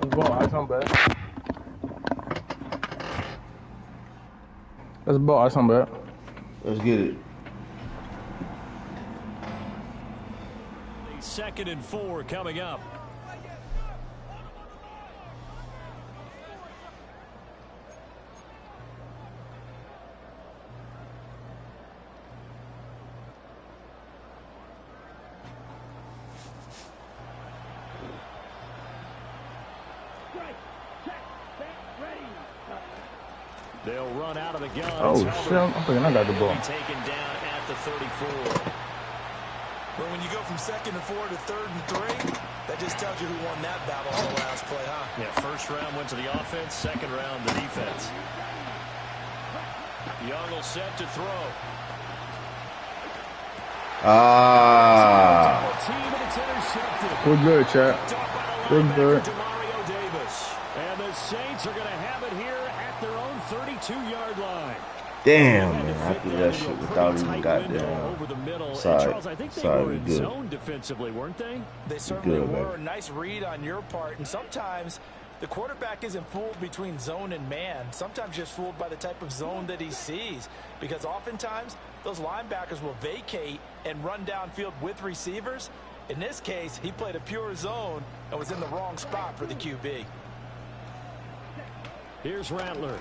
Let's ball ice on back. Let's ball ice on back. Let's get it. 2nd and 4 coming up. They'll run out of the gun. Oh, shit. I'm thinking I got the ball. Taken down at the 34. But when you go from 2nd and 4 to 3rd and 3, that just tells you who won that battle on the last play, huh? Yeah, first round went to the offense, second round the defense. Young will set to throw. Ah. We're good, chat. We're good. And the Saints are going to have it here at their own 32-yard line. Damn, man. I threw that shit without even goddamn. Sorry. I think they Sorry, were we in good. zone defensively, weren't they? They certainly good, were. man. Nice read on your part. And sometimes the quarterback isn't fooled between zone and man. Sometimes just fooled by the type of zone that he sees. Because oftentimes those linebackers will vacate and run downfield with receivers. In this case, he played a pure zone and was in the wrong spot for the QB. Here's Rattler.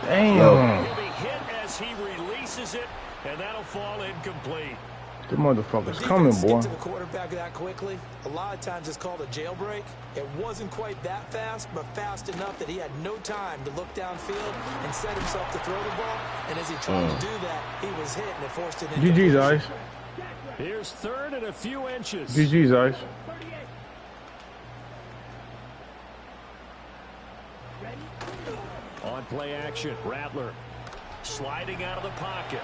Damn. He'll be hit as he releases it, and that'll fall incomplete. The motherfucker's When coming, defense boy. get to the quarterback that quickly, a lot of times it's called a jailbreak. It wasn't quite that fast, but fast enough that he had no time to look downfield and set himself to throw the ball. And as he tried to do that, he was hit and it forced it into GG's, Ice. Here's 3rd and a few inches. GG's, Ice. On play action, Rattler sliding out of the pocket.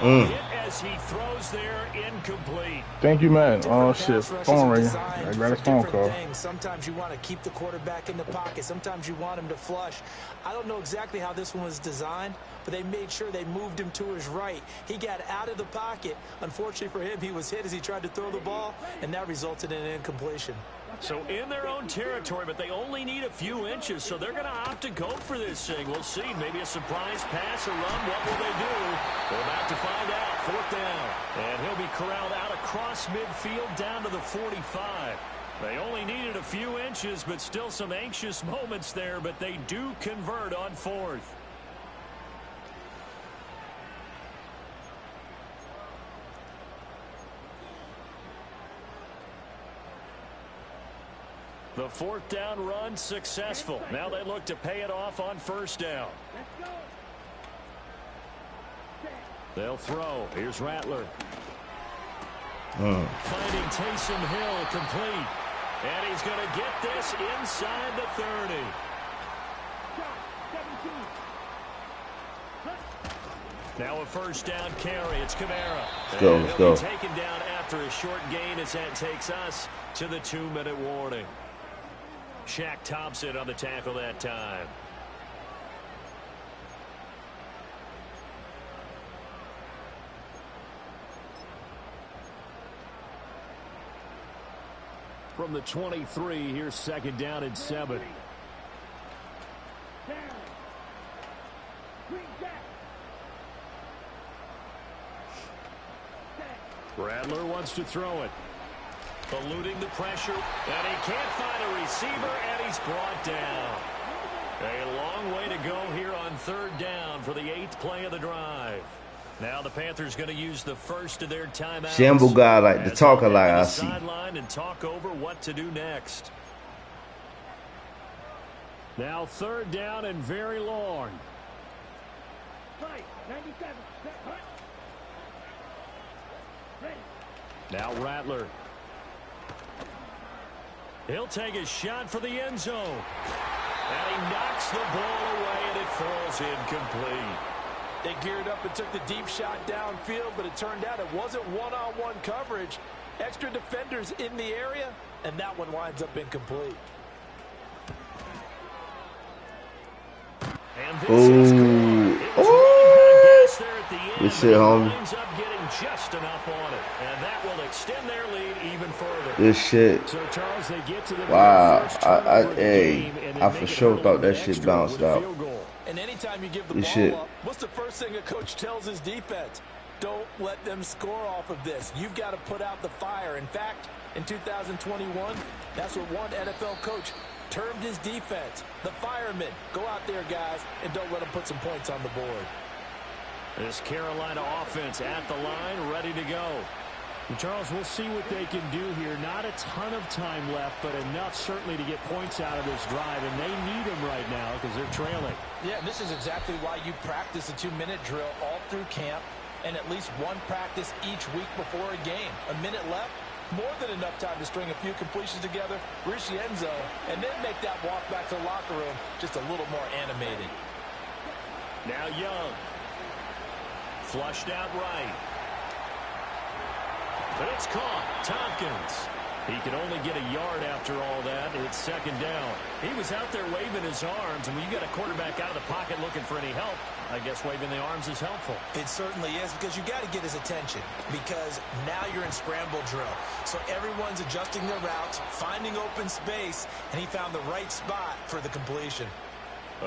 Hit as he throws there, incomplete. Thank you, man. Oh, Different shit. pass rushes Phone are ringing. designed I got his for phone different call. things. Sometimes you want to keep the quarterback in the pocket. Sometimes you want him to flush. I don't know exactly how this one was designed, but they made sure they moved him to his right. He got out of the pocket. Unfortunately for him, he was hit as he tried to throw the ball, and that resulted in an incompletion. So in their own territory, but they only need a few inches, so they're going to opt to go for this thing. We'll see. Maybe a surprise pass or run. What will they do? We're about to find out. 4th down. And he'll be corralled out across midfield down to the 45. They only needed a few inches, but still some anxious moments there, but they do convert on 4th. The 4th down run successful. Now they look to pay it off on 1st down. They'll throw. Here's Rattler. Finding Taysom Hill complete. And he's going to get this inside the 30. Now a 1st down carry. It's Kamara. Let's go. Taken down after a short gain as that takes us to the 2-minute warning. Shaq Thompson on the tackle that time. from the 23. Here's 2nd down and 7. Rattler wants to throw it. Eluding the pressure, and he can't find a receiver, and he's brought down. A long way to go here on 3rd down for the 8th play of the drive. Now the Panthers going to use the first of their timeouts. Shamble guy like to talk a lot, I see. Sideline and talk over what to do next. Now 3rd down and very long. Now Rattler. He'll take a shot for the end zone. And he knocks the ball away, and it falls incomplete. They geared up and took the deep shot downfield, but it turned out it wasn't one-on-one coverage. Extra defenders in the area, and that one winds up incomplete. And this is good shit, homie. Ends up getting just enough on it, and that will extend their lead even further. Good shit. So Charles, they get to the wow, I for sure thought that shit bounced out. And anytime you give the ball up, what's the first thing a coach tells his defense? Don't let them score off of this. You've got to put out the fire. In fact, in 2021, that's what one NFL coach termed his defense. The firemen. Go out there, guys, and don't let them put some points on the board. This Carolina offense at the line, ready to go. And Charles, we'll see what they can do here. Not a ton of time left, but enough certainly to get points out of this drive, and they need them right now because they're trailing. Yeah, and this is exactly why you practice a 2-minute drill all through camp and at least one practice each week before a game. A minute left, more than enough time to string a few completions together, reach the end zone, and then make that walk back to the locker room just a little more animated. Now Young. Flushed out right. But it's caught. Tompkins. He can only get a yard after all that. It's 2nd down. He was out there waving his arms, and when you got a quarterback out of the pocket looking for any help, I guess waving the arms is helpful. It certainly is, because you got to get his attention, because now you're in scramble drill. So everyone's adjusting their routes, finding open space, and he found the right spot for the completion.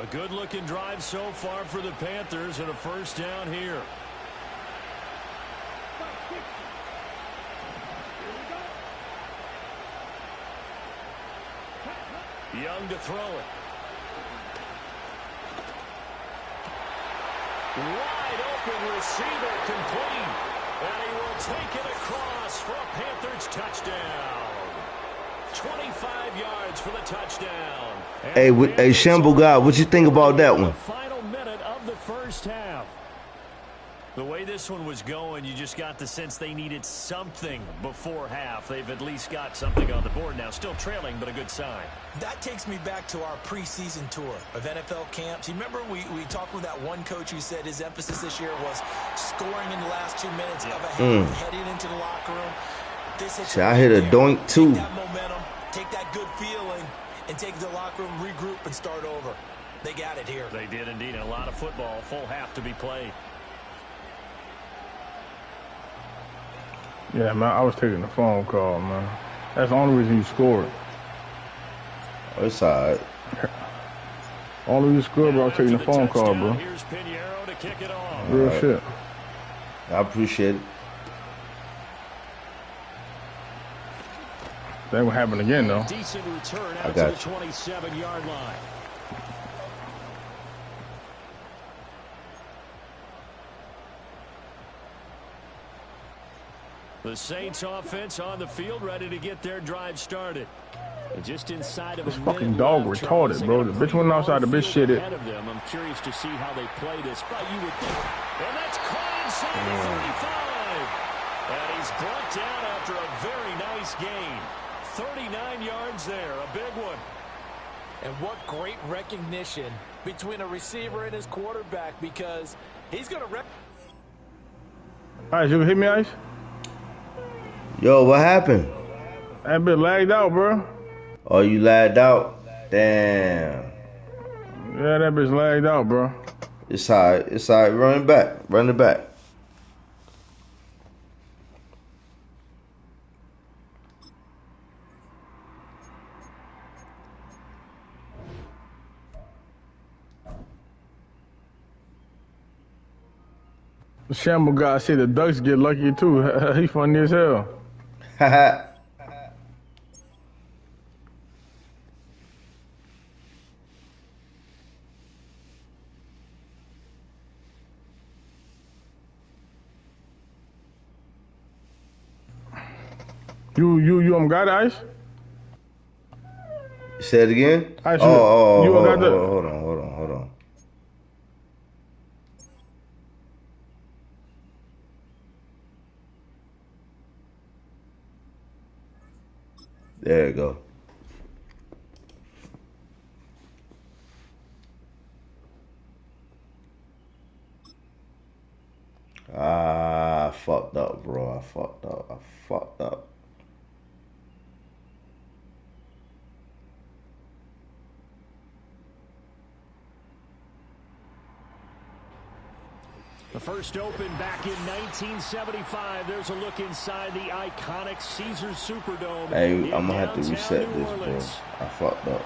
A good-looking drive so far for the Panthers, and a 1st down here. Young to throw it. Wide open receiver complete. And he will take it across for a Panthers touchdown. 25 yards for the touchdown. Hey, Shamble guy, what you think about that one? Final minute of the 1st half. The way this one was going, you just got the sense they needed something before half. They've at least got something on the board now. Still trailing, but a good sign. That takes me back to our preseason tour of NFL camps. You remember we talked with that one coach who said his emphasis this year was scoring in the last 2 minutes of a half, heading into the locker room. I hit a doink too. Take that momentum, take that good feeling, and take it to the locker room, regroup, and start over. They got it here. They did indeed. A lot of football, full half to be played. Yeah, man, I was taking the phone call, man. That's the only reason you scored. Oh, it's all right. Only reason you scored, bro, I was taking the phone call, bro. Here's Pinheiro to kick it off. Real shit. I appreciate it. That ain't what happened again, though. Decent return out to the 27-yard line. The Saints offense on the field, ready to get their drive started. Just inside of this fucking dog retarded, bro. The bitch went outside, the bitch shit it. I'm curious to see how they play this, but you would think. And that's caught inside the 35. And he's brought down after a very nice gain. 39 yards there, a big one. And what great recognition between a receiver and his quarterback, because he's going to Ice, you gonna hit me, Ice? Yo, what happened? That bit lagged out, bro. Oh, you lagged out? Damn. Yeah, that bitch lagged out, bro. It's all right. It's all right. Run it back. Run it back. Shamble guy said the Ducks get lucky too. He funny as hell. Haha. You got the ice? Say it again? Ice, Oh, you got the. hold on. There you go. Ah, I fucked up, bro. I fucked up. The first opened back in 1975. There's a look inside the iconic Caesars Superdome. Hey, I'm gonna have to reset this, bro. I fucked up.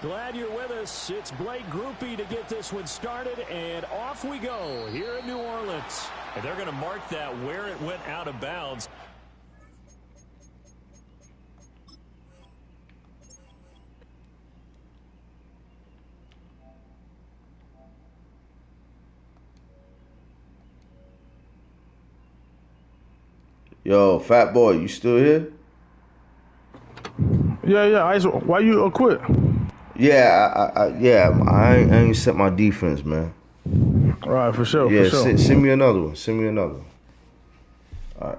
Glad you're with us. It's Blake Groupie to get this one started, and off we go here in New Orleans. And they're going to mark that where it went out of bounds. Yo, fat boy, you still here? Yeah, Ice. Why you quit? Yeah, I ain't set my defense, man. All right, for sure. Yeah, For sure. send me another one. All right.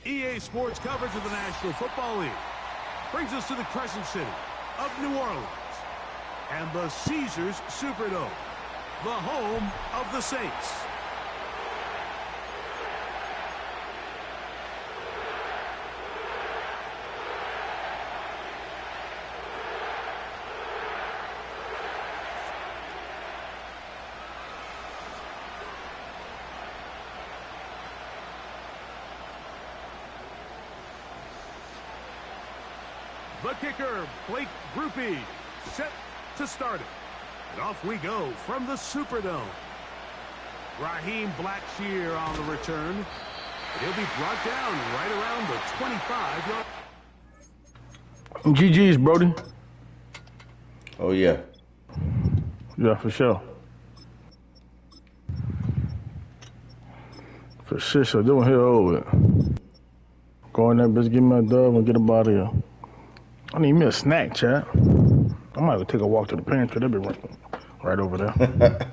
EA Sports coverage of the National Football League brings us to the Crescent City of New Orleans and the Caesars Superdome, the home of the Saints. The kicker, Blake Groupie, set to start it. And off we go from the Superdome. Raheem Blackshear on the return. And he'll be brought down right around the 25-yard. GG's, Brody. Oh yeah. Yeah, for sure. For sure, so this one here over with. Go in there, bitch, give me a dub and get up out of here. I need me a snack, chat. I might go take a walk to the pantry. They'll be right over there.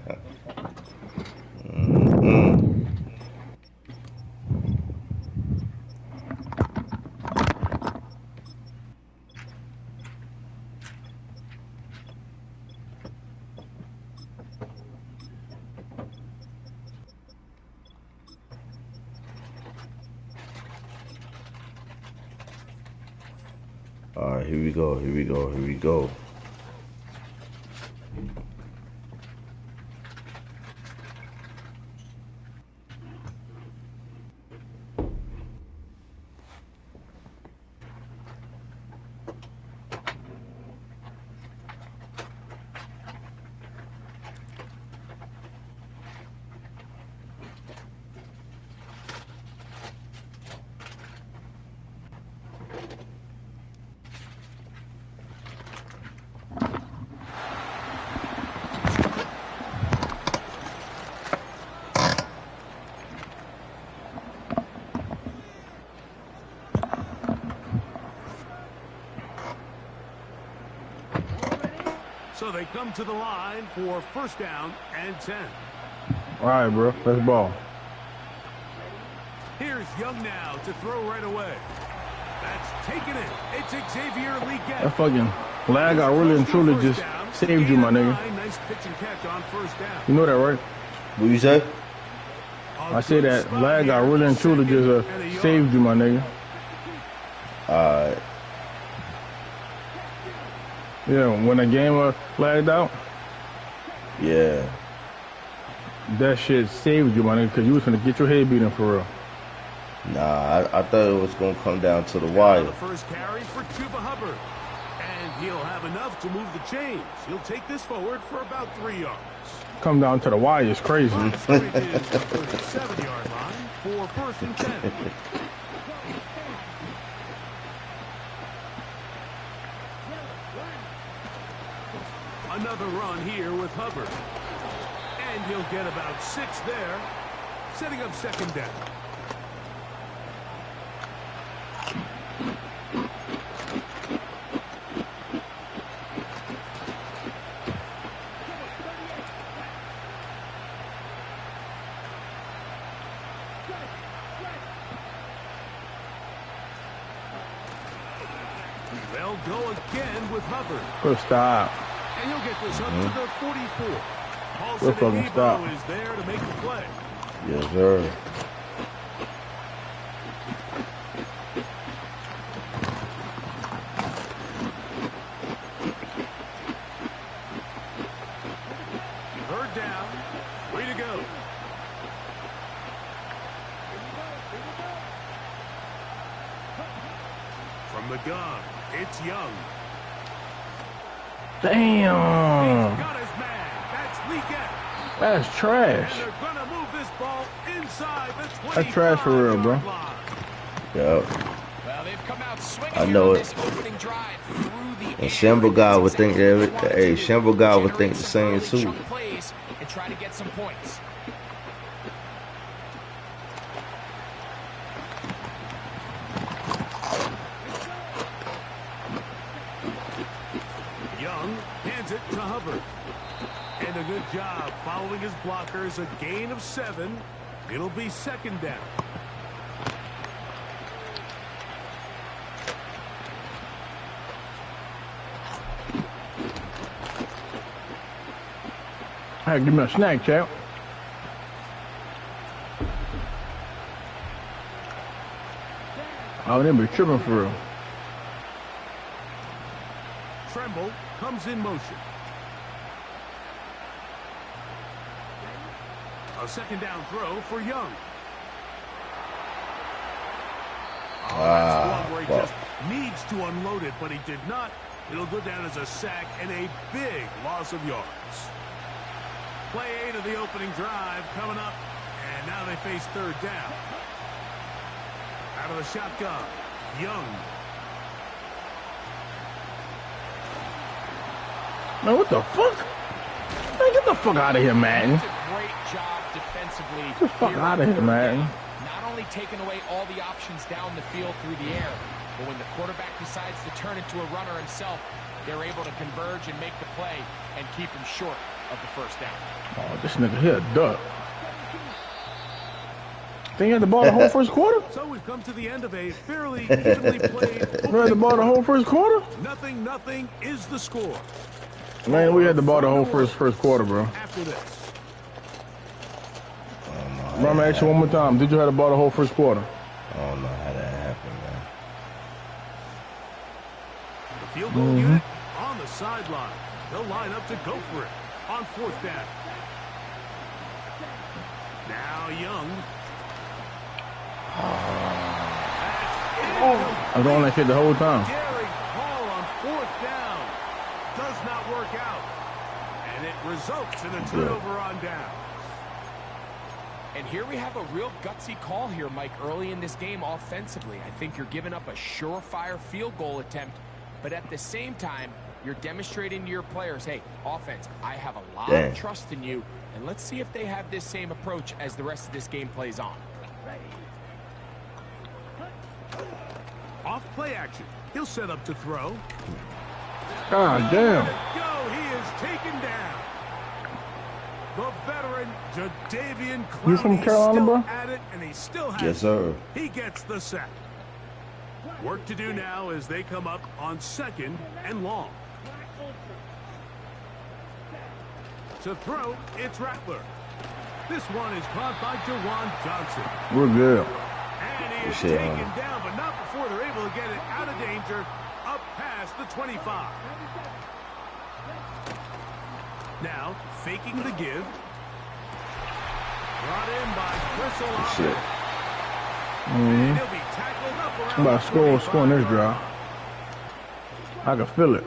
All right, here we go. Here we go. Here we go. So they come to the line for first down and 10. All right, bro. Let's ball. Here's Young now to throw right away. That's taken it. It's Xavier Leggett. That fucking lag I really and truly just saved you, my nigga. Nice pitch and catch on first down. You know that, right? What you say? I say that lag I really and truly just saved you, my nigga. Alright. Yeah, when the game lagged out, Yeah. that shit saved you, my nigga, because you was gonna get your head beaten for real. Nah, I thought it was gonna come down to the Now wire. the first carry for Chuba Hubbard. And he'll have enough to move the chains. He'll take this forward for about 3 yards. Come down to the wire, it's crazy. Scrimmage is 37-yard line for first and 10. Another run here with Hubbard. And he'll get about 6 there, setting up second down. They'll go again with Hubbard. Good stop. And he'll get this up to the 44. Paulson Good fucking and stop. Debo is there to make the play. Yes, sir. Third down. Way to go. From the gun, it's Young. Damn. He's got his man. That's Leggett. That's And trash. they're going to move this ball inside the 25-yard That's trash for real, bro. line. Yep. Well, they've come out swinging I know here on it. this opening drive through the And air. Shamble guy would think that. Exactly Hey, what Shamble guy would think generate the some same early too. chunk plays and try to get some points. Young hands it to Hubbard. And a good job following his blockers. A gain of 7. It'll be second down. Hey, give me a snack, champ. Oh, they be tripping for real. Tremble comes in motion. A second down throw for Young. Oh, that's one where he well. just needs to unload it, but he did not. It'll go down as a sack and a big loss of yards. Play 8 of the opening drive coming up, and now they face third down. Out of the shotgun, Young. Man, what the fuck? Man, get the fuck out of here, man. It's a great job defensively. Get the fuck here out on of here, third man. down. Not only taking away all the options down the field through the air, but when the quarterback decides to turn into a runner himself, they're able to converge and make the play and keep him short of the first down. Oh, this nigga here, duck. Think he had the ball the whole first quarter? So we've come to the end of a fairly evenly played. We had the ball the whole first quarter? Nothing is the score. Man, we had the ball the whole first quarter, bro. After this, Bro, I'm gonna ask you one more time. Did you have the ball the whole first quarter? I don't know how that happened, man. The field goal unit on the sideline. They'll line up to go for it on 4th down. Now Young. I was on that shit the whole time. Daring call on 4th down. Does not work out. And it results in a turnover on down. And here we have a real gutsy call here, Mike, early in this game offensively. I think you're giving up a surefire field goal attempt, but at the same time, you're demonstrating to your players, hey, offense, I have a lot of trust in you, and let's see if they have this same approach as the rest of this game plays on. Off play action. He'll set up to throw. God damn. Go, he is taken down. The veteran, Jadeveon Clowney, You from Carolina, still bro? at it, and he still has Yes, sir. He gets the sack. Work to do now as they come up on 2nd and long. To throw, it's Rattler. This one is caught by Jawan Johnson. We're good. And he is taken down, but not before they're able to get it out of danger, up past the 25. Now, faking the give. Brought in by Chris Olave. And he'll be tackled up around I'm about to score in this drive. I can feel it.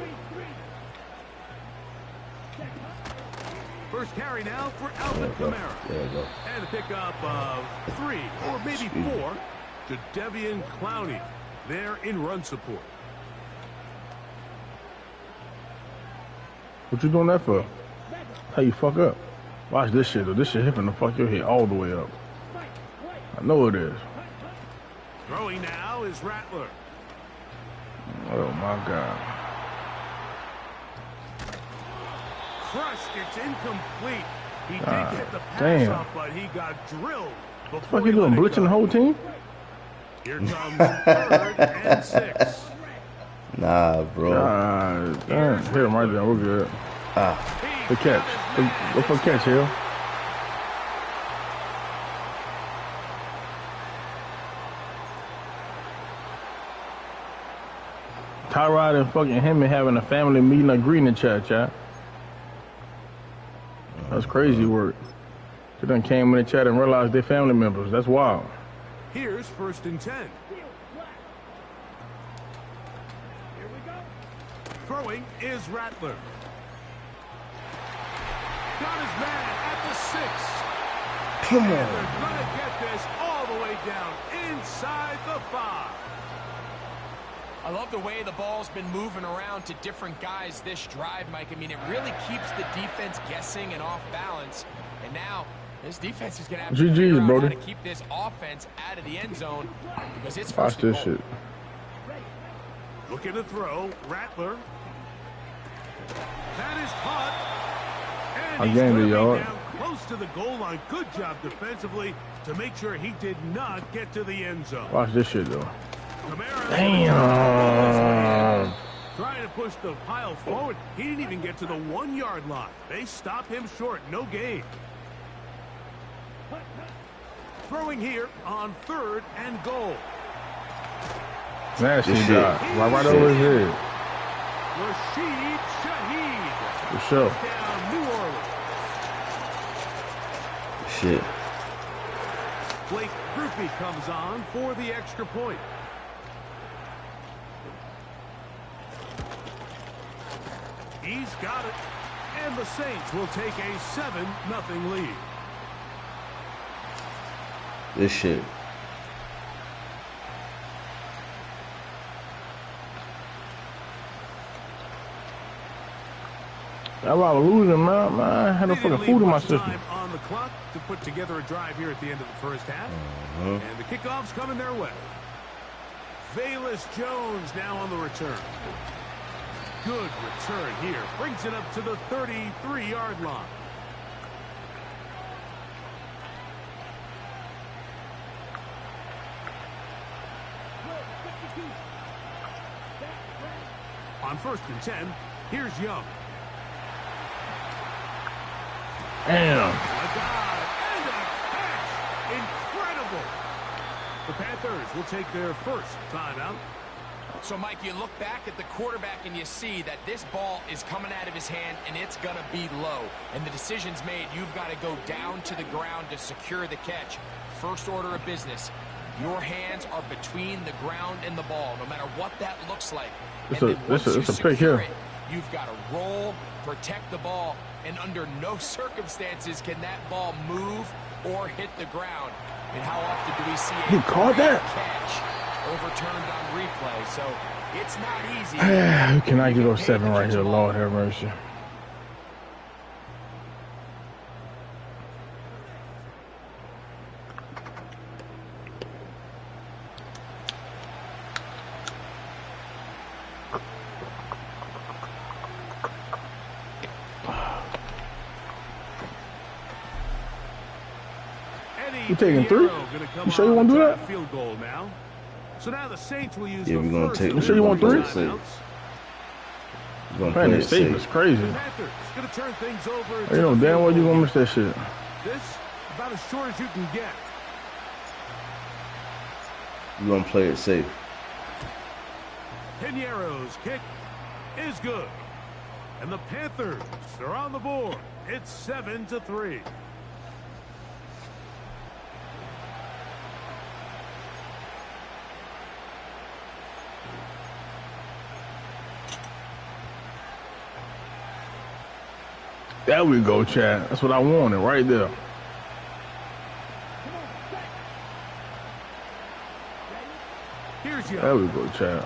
First carry now for Alvin Kamara. There you go. And a pickup of 3 or maybe 4 to Jadeveon Clowney. There in run support. What you doing that for? How you fuck up? Watch this shit though. This shit hitting the fuck your head all the way up. I know it is. Throwing now is Rattler. Oh my God. Crushed, it's incomplete. He did get the pass damn. off, but he got drilled. What the fuck you doing? Blitzing the whole team? Here comes 3rd and 6. Nah, bro. Damn. Hit him right there. We're good. Good catch. Go for a catch, Hill. Tyrod and fucking him having a family meeting agreeing to chat. That's crazy work. They done came in the chat and realized they're family members. That's wild. Here's 1st and 10. Throwing is Rattler. Got his man at the 6. Come on. And they're going to get this all the way down inside the 5. I love the way the ball's been moving around to different guys this drive, Mike. I mean, it really keeps the defense guessing and off balance. And now, this defense is going to have to figure out how to keep this offense out of the end zone because it's first and goal. Shit. Looking to throw, Rattler. That is caught. And he's going to be down close to the goal line. Good job defensively to make sure he did not get to the end zone. Watch this shit, though. Damn. Trying to push the pile forward. He didn't even get to the 1-yard line. They stop him short. No gain. Throwing here on 3rd and goal. Nasty shot. Right over his head. Rashid Shaheed. For sure. Down New Orleans. Shit. Blake Grupe comes on for the extra point. He's got it. And the Saints will take a 7-0 lead. This shit. I was losing, man. I had no fucking food in my system. Time on the clock to put together a drive here at the end of the first half. And the kickoff's coming their way. Velus Jones now on the return. Good return here. Brings it up to the 33-yard line. On 1st and 10, here's Young. Damn. A dive and a catch. Incredible. The Panthers will take their first timeout. So, Mike, you look back at the quarterback and you see that this ball is coming out of his hand and it's going to be low. And the decision's made. You've got to go down to the ground to secure the catch. First order of business. Your hands are between the ground and the ball, no matter what that looks like. It's a pick here. You've got to roll, protect the ball, and under no circumstances can that ball move or hit the ground. And how often do we see he caught that catch overturned on replay? So it's not easy. You cannot get over 7 right here. Lord have mercy. You taking 3? You sure you want to do that? Field goal now. So now the Saints will use Yeah, we're gonna take. You sure you want 3? We're gonna Man, play this it safe safe. is crazy. Panthers gonna turn things over. You know damn well you gonna miss that shit. This about as short as you can get. We're gonna play it safe. Piniero's kick is good. And the Panthers are on the board. It's 7-3. There we go, Chad. That's what I wanted right there. Here's your There we go, Chad.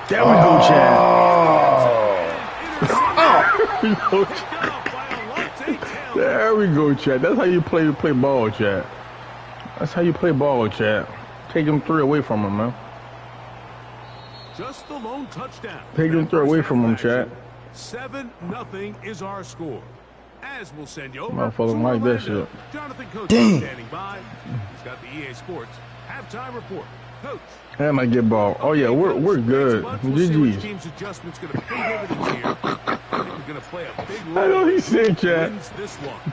There we go, Chad. There we go, Chad. That's how you play ball, Chad. That's how you play ball, Chad. Take them 3 away from him, man. Just the lone touchdown. Take them 3 away from him, Chad. 7-0 is our score. As we'll send you over. Motherfucker like that shit. Jonathan Coach is standing by. He's got the EA Sports halftime report. Coach. And I get ball. Oh yeah, we're good. GG's. Team's adjustments going to pay dividends here. I think we're going to play a big role. I know he's sick, Chad.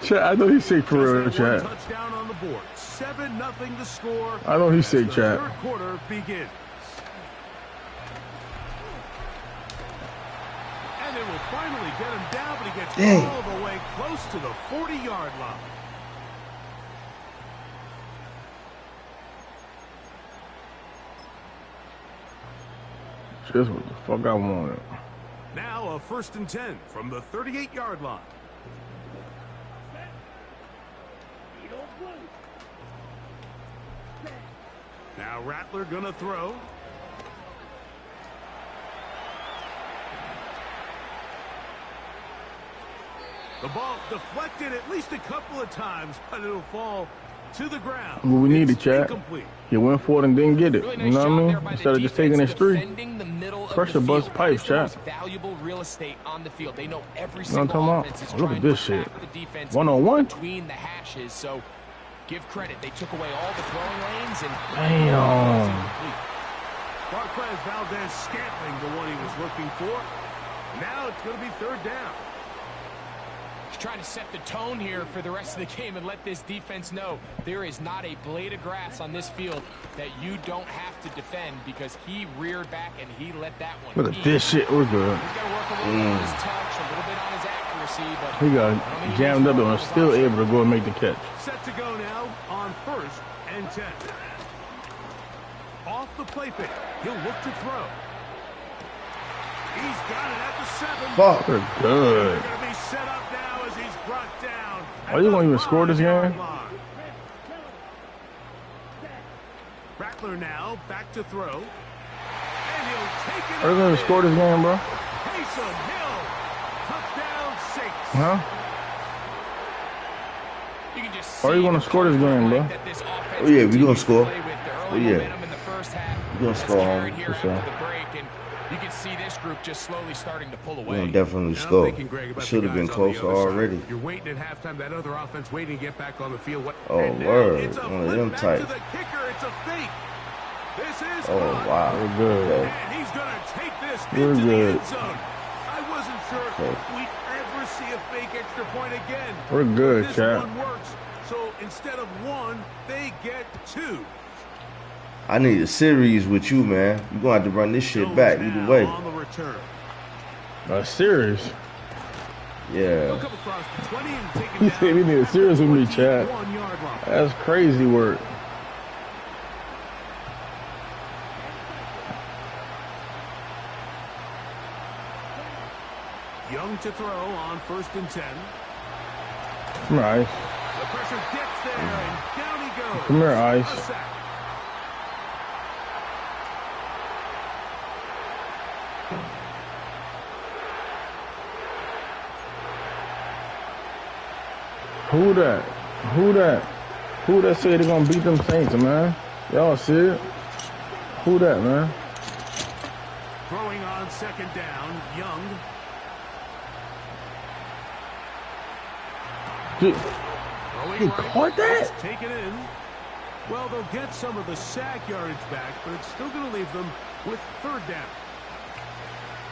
Chad, I know he's sick for real, Chad. Touchdown on the board. 7-0 the score. I know he's sick, Chad. Third quarter begins. And they will finally get him down, but he gets all the way close to the 40-yard line. Just what the fuck I wanted. Now a 1st and 10 from the 38-yard line. Now Rattler gonna throw. The ball deflected at least a couple of times, but it'll fall to the ground. What we needed, Chad. You went for it and didn't get it. Really You know what I mean? Instead of just taking this 3. Pressure bust pipes, Chad. Valuable real estate on the field. They know every You know what I'm single talking offense is about? Look trying at this to shit. attack the defense 1-on-1. between the hashes. So give credit. They took away all the throwing lanes and Damn. Marquez Valdez-Scantling, the one he was looking for. Now it's going to be 3rd down. He's trying to set the tone here for the rest of the game and let this defense know there is not a blade of grass on this field that you don't have to defend, because he reared back and he let that one. Look at this shit. We're good. He's got to work a little bit on his touch, a little bit on his accuracy, but He got jammed up and was still able to go and make the catch. Set to go now on 1st and 10. Off the play fake. He'll look to throw. He's got it at the 7. Fuck. We're good. They're going to be set up now as he's brought down. Are you going to even score this game? Rattler now back to throw. And he'll take it. Are you going to score this game, bro? Taysom Hill. Touchdown Saints. Huh? you can just Are you going to score this game, bro? Oh yeah, we're gonna score. Oh yeah. We're gonna score home for sure. You can see this group just slowly starting to pull We're away. gonna definitely I'm score. thinking, Greg, about Should the have been guys on the closer other side. already. You're waiting at halftime. That other offense waiting to get back on the field. Oh, word. One of them tight. To the kicker. It's a fake. This is Oh caught. wow. We're good. And he's going to take this We're into good. the end zone. I wasn't sure we'd ever see a fake extra point again. We're good, This Chad. one works. So instead of 1, they get 2. I need a series with you, man. You're gonna have to run this shit back either way. On the return. A series? Yeah. Come across the 20 and take it He down said he need a at the series with me, Chad. 21-yard line. That's crazy work. Young to throw on 1st and 10. Come here, Ice. The pressure gets there, and down he goes. Come here, A Ice. sack. Who that? Who that? Who that said they're gonna beat them Saints, man? Y'all see it? Who that, man? Throwing on 2nd down, Young. He caught that? Take it in. Well, they'll get some of the sack yardage back, but it's still going to leave them with 3rd down.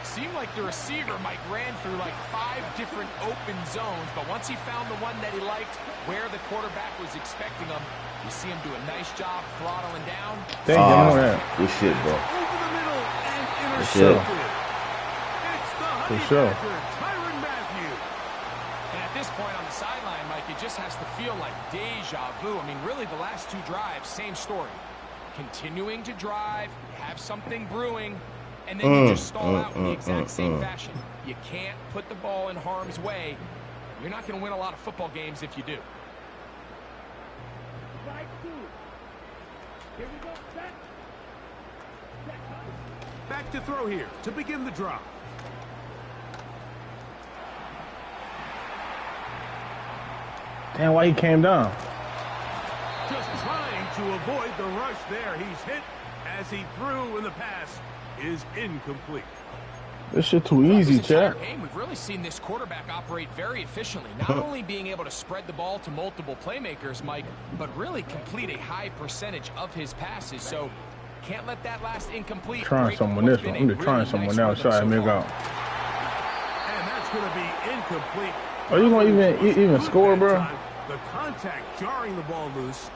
Seemed like the receiver, Mike, ran through like 5 different open zones, but once he found the one that he liked, where the quarterback was expecting him, you see him do a nice job throttling down. Thank you. Good shit, bro. Over the middle and Sure. intercepted. It's the For Honey sure. Badger, Tyrann Mathieu. And at this point on the sideline, Mike, it just has to feel like deja vu. I mean, really, the last 2 drives, same story. Continuing to drive, have something brewing, and then you just stall out in the exact same fashion. You can't put the ball in harm's way. You're not going to win a lot of football games if you do. Here we go. Set. Back to throw here to begin the drive. Damn, why he came down? Just trying to avoid the rush there. He's hit as he threw, and the pass is incomplete. This shit too easy, This entire Chad. game, we've really seen this quarterback operate very efficiently. Not only being able to spread the ball to multiple playmakers, Mike, but really complete a high percentage of his passes. So can't let that last incomplete. Trying someone this one. I'm just trying someone else. Try to make out. And that's going to be incomplete. Are you gonna even score, bro? The contact jarring the ball loose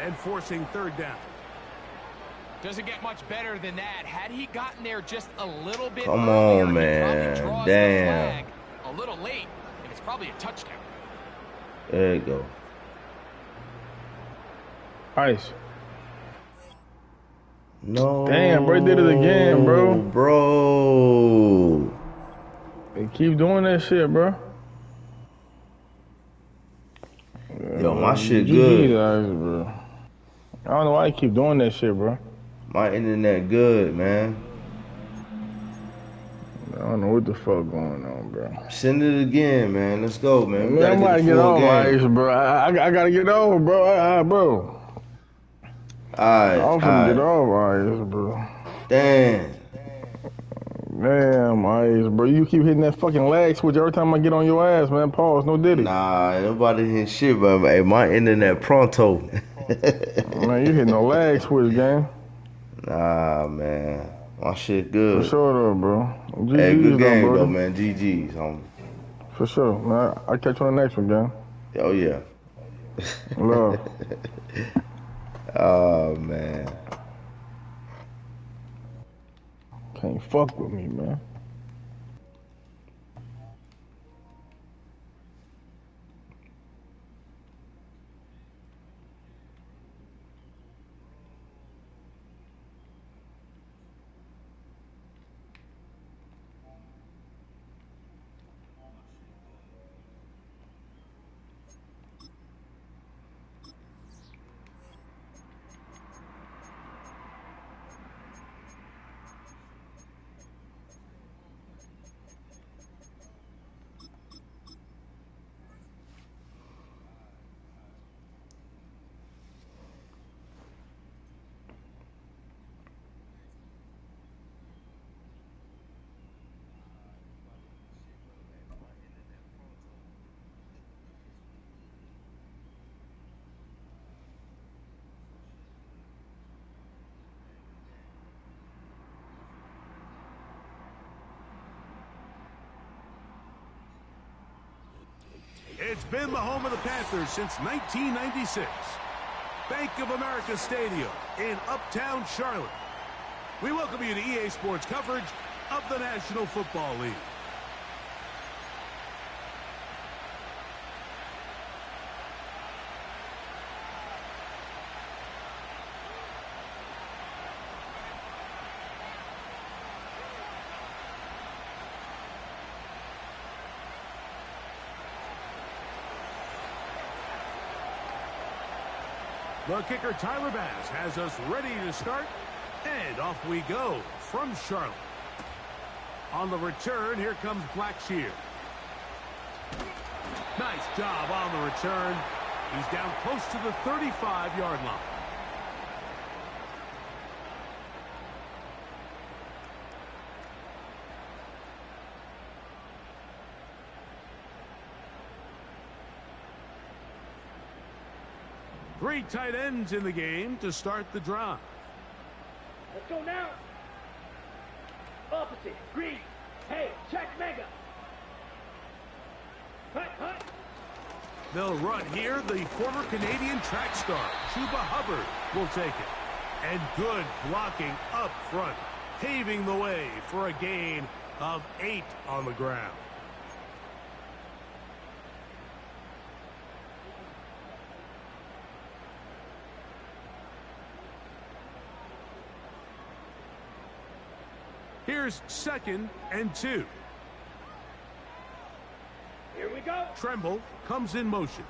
and forcing 3rd down. Doesn't get much better than that. Had he gotten there just a little bit Come earlier, on, he man. probably draws Damn. the flag a little late, and it's probably a touchdown. There you go. Ice. No. Damn, bro, did it again, bro. Bro. They keep doing that shit, bro. Yo, my shit GG, good. Ice, bro. I don't know why they keep doing that shit, bro. My internet good, man. I don't know what the fuck going on, bro. Send it again, man. Let's go, man. We Man, I'm gotta about to get get the full over, game. Ice, bro. I gotta get over, bro. Bro. I'm finna get over, Ice, bro. Damn. Damn, Ice, bro. You keep hitting that fucking lag switch every time I get on your ass, man. Pause, no diddy. Nah, nobody hit shit, but hey, my internet pronto. Man, you hitting no lag switch, gang. Nah, man. My shit For good. sure, though, bro. GG's, Hey, good game, bro. though, man. GG's, homie. For sure, man. I'll catch you on the next one, gang. Oh, yeah. Love. Oh, man. Can't fuck with me, man. It's been the home of the Panthers since 1996. Bank of America Stadium in Uptown Charlotte. We welcome you to EA Sports coverage of the National Football League. The kicker, Tyler Bass, has us ready to start, and off we go from Charlotte. On the return, here comes Blackshear. Nice job on the return. He's down close to the 35-yard line. Three tight ends in the game to start the drive. Let's go now. Opposite. Green. Hey, check mega. Hut, hut. They'll run here. The former Canadian track star, Chuba Hubbard, will take it. And good blocking up front, paving the way for a gain of 8 on the ground. Here's 2nd and 2. Here we go. Tremble comes in motion.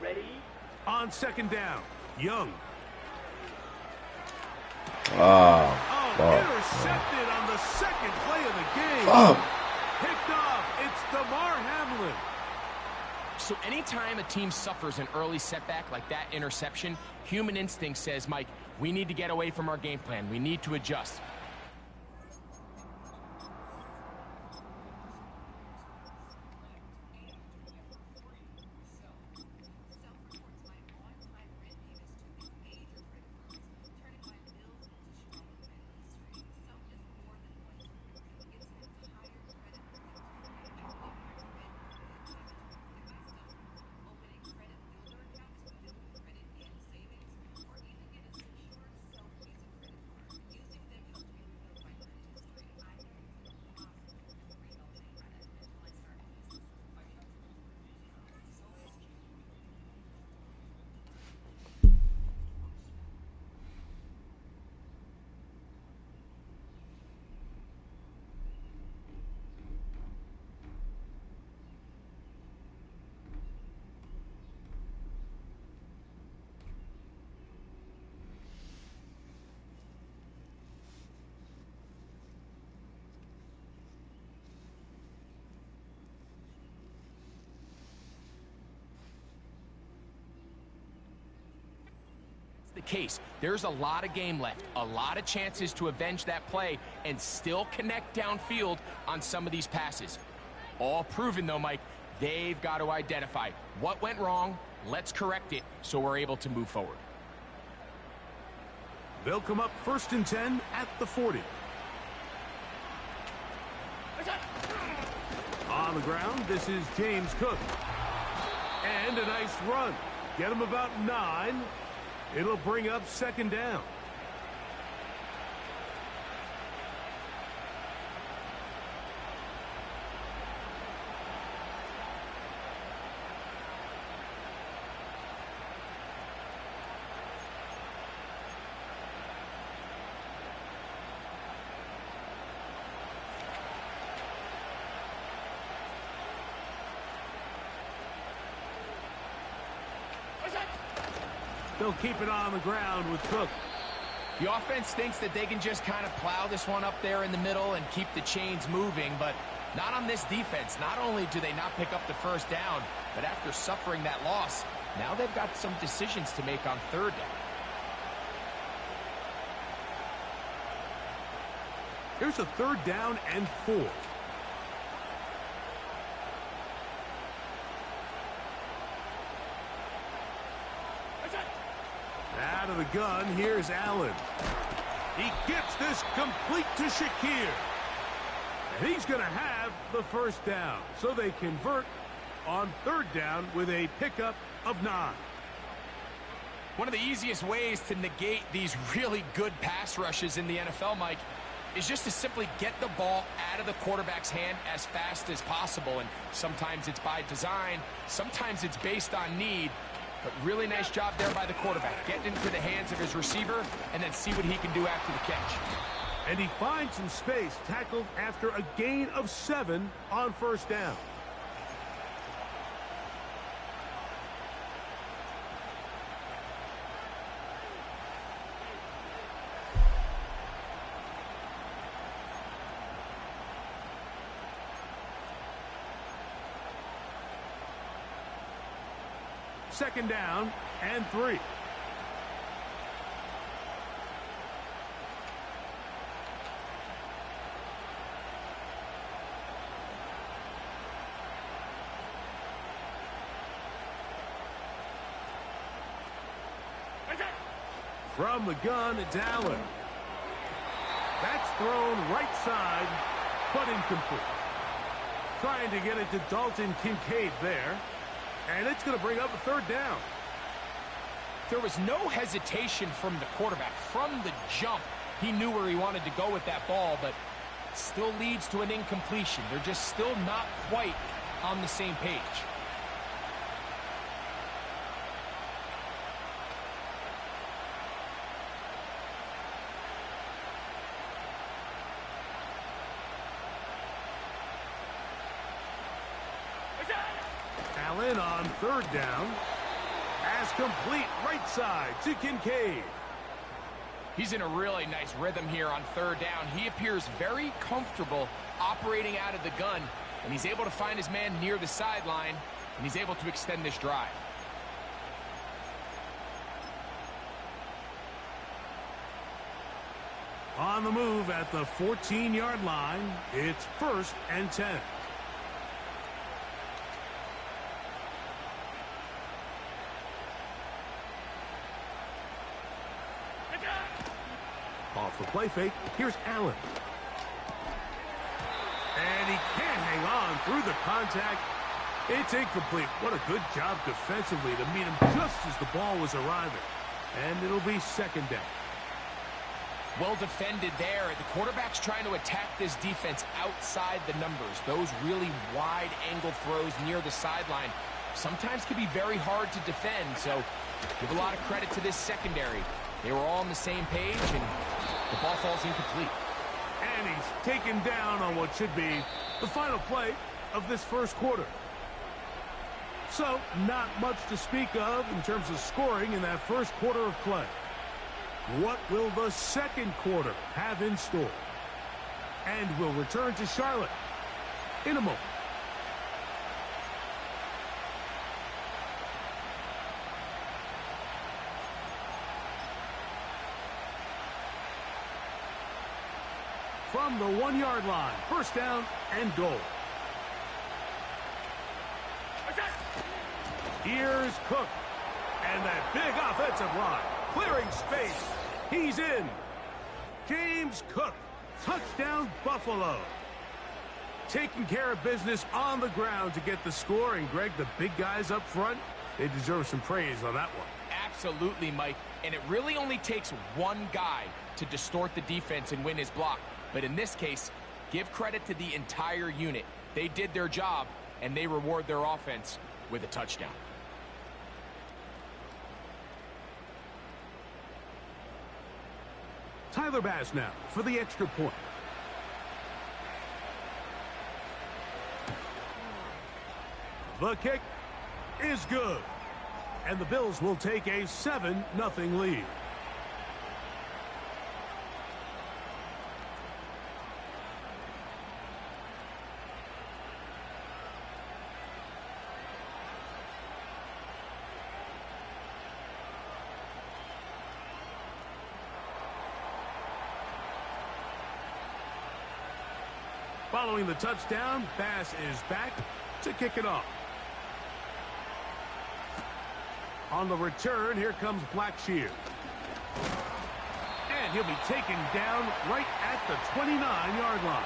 Ready. On 2nd down, Young. Intercepted on the 2nd play of the game. Picked off. It's DeMar Hamlin. So anytime a team suffers an early setback like that interception, human instinct says, Mike, we need to get away from our game plan. We need to adjust. The case. There's a lot of game left, a lot of chances to avenge that play and still connect downfield on some of these passes. All proven though, Mike, they've got to identify what went wrong, let's correct it so we're able to move forward. They'll come up 1st and 10 at the 40. On the ground, this is James Cook. And a nice run. Get him about 9. It'll bring up 2nd down. They'll keep it on the ground with Cook. The offense thinks that they can just kind of plow this one up there in the middle and keep the chains moving, but not on this defense. Not only do they not pick up the 1st down, but after suffering that loss, now they've got some decisions to make on 3rd down. Here's a 3rd down and 4. Out of the gun, here's Allen. He gets this complete to Shakir. And he's going to have the 1st down. So they convert on 3rd down with a pickup of 9. One of the easiest ways to negate these really good pass rushes in the NFL, Mike, is just to simply get the ball out of the quarterback's hand as fast as possible. And sometimes it's by design, sometimes it's based on need. But really nice job there by the quarterback, getting into the hands of his receiver and then see what he can do after the catch. And he finds some space, tackled after a gain of 7 on 1st down. Second down and 3. From the gun, it's Allen. That's thrown right side, but incomplete. Trying to get it to Dalton Kincaid there. And it's going to bring up a 3rd down. There was no hesitation from the quarterback. From the jump, he knew where he wanted to go with that ball, but still leads to an incompletion. They're just still not quite on the same page. Allen on 3rd down. Pass complete right side to Kincaid. He's in a really nice rhythm here on 3rd down. He appears very comfortable operating out of the gun, and he's able to find his man near the sideline, and he's able to extend this drive. On the move at the 14-yard line, it's 1st and 10. Off the play fake, here's Allen. And he can't hang on through the contact. It's incomplete. What a good job defensively to meet him just as the ball was arriving. And it'll be 2nd down. Well defended there. The quarterback's trying to attack this defense outside the numbers. Those really wide angle throws near the sideline sometimes can be very hard to defend. So give a lot of credit to this secondary. They were all on the same page, and the ball falls incomplete. And he's taken down on what should be the final play of this 1st quarter. So, not much to speak of in terms of scoring in that 1st quarter of play. What will the 2nd quarter have in store? And we'll return to Charlotte in a moment. From the 1-yard line, 1st down and goal. Here's Cook. And that big offensive line. Clearing space. He's in. James Cook. Touchdown, Buffalo. Taking care of business on the ground to get the score. And, Greg, the big guys up front, they deserve some praise on that one. Absolutely, Mike. And it really only takes one guy to distort the defense and win his block. But in this case, give credit to the entire unit. They did their job, and they reward their offense with a touchdown. Tyler Bass now for the extra point. The kick is good. And the Bills will take a 7-0 lead. Following the touchdown, Bass is back to kick it off. On the return, here comes Blackshear. And he'll be taken down right at the 29-yard line.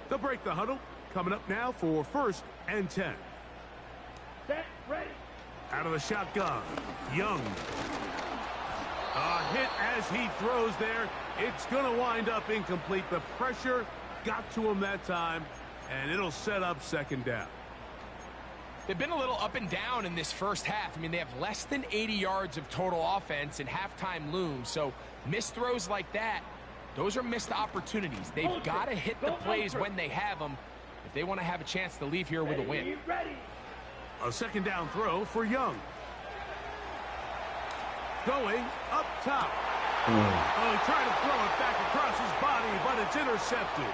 They'll break the huddle. Coming up now for 1st and 10. Set, ready. Out of the shotgun, Young. A hit as he throws there. It's going to wind up incomplete. The pressure got to him that time, and it'll set up 2nd down. They've been a little up and down in this first half. I mean, they have less than 80 yards of total offense and halftime looms. So missed throws like that, those are missed opportunities. They've got to hit the plays when they have them if they want to have a chance to leave here with a win. A 2nd down throw for Young. Going up top. Oh, he tried to throw it back across his body, but it's intercepted.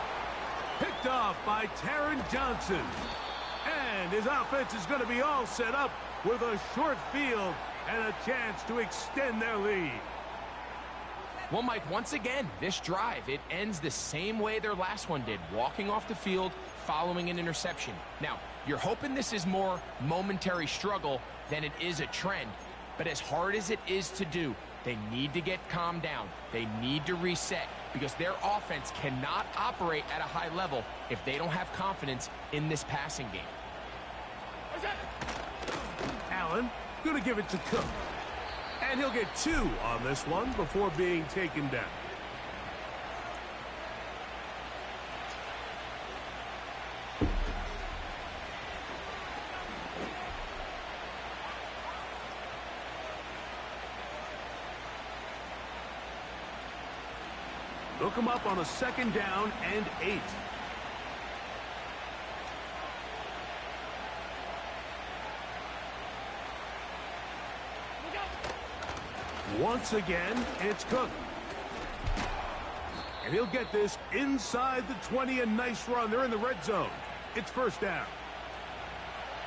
Picked off by Taron Johnson. And his offense is going to be all set up with a short field and a chance to extend their lead. Well, Mike, once again, this drive, it ends the same way their last one did, walking off the field following an interception. Now, you're hoping this is more momentary struggle than it is a trend, but as hard as it is to do, they need to get calmed down. They need to reset because their offense cannot operate at a high level if they don't have confidence in this passing game. Allen going to give it to Cook. And he'll get 2 on this one before being taken down. Look him up on a 2nd down and 8. Once again, it's Cook. And he'll get this inside the 20. A nice run. They're in the red zone. It's 1st down.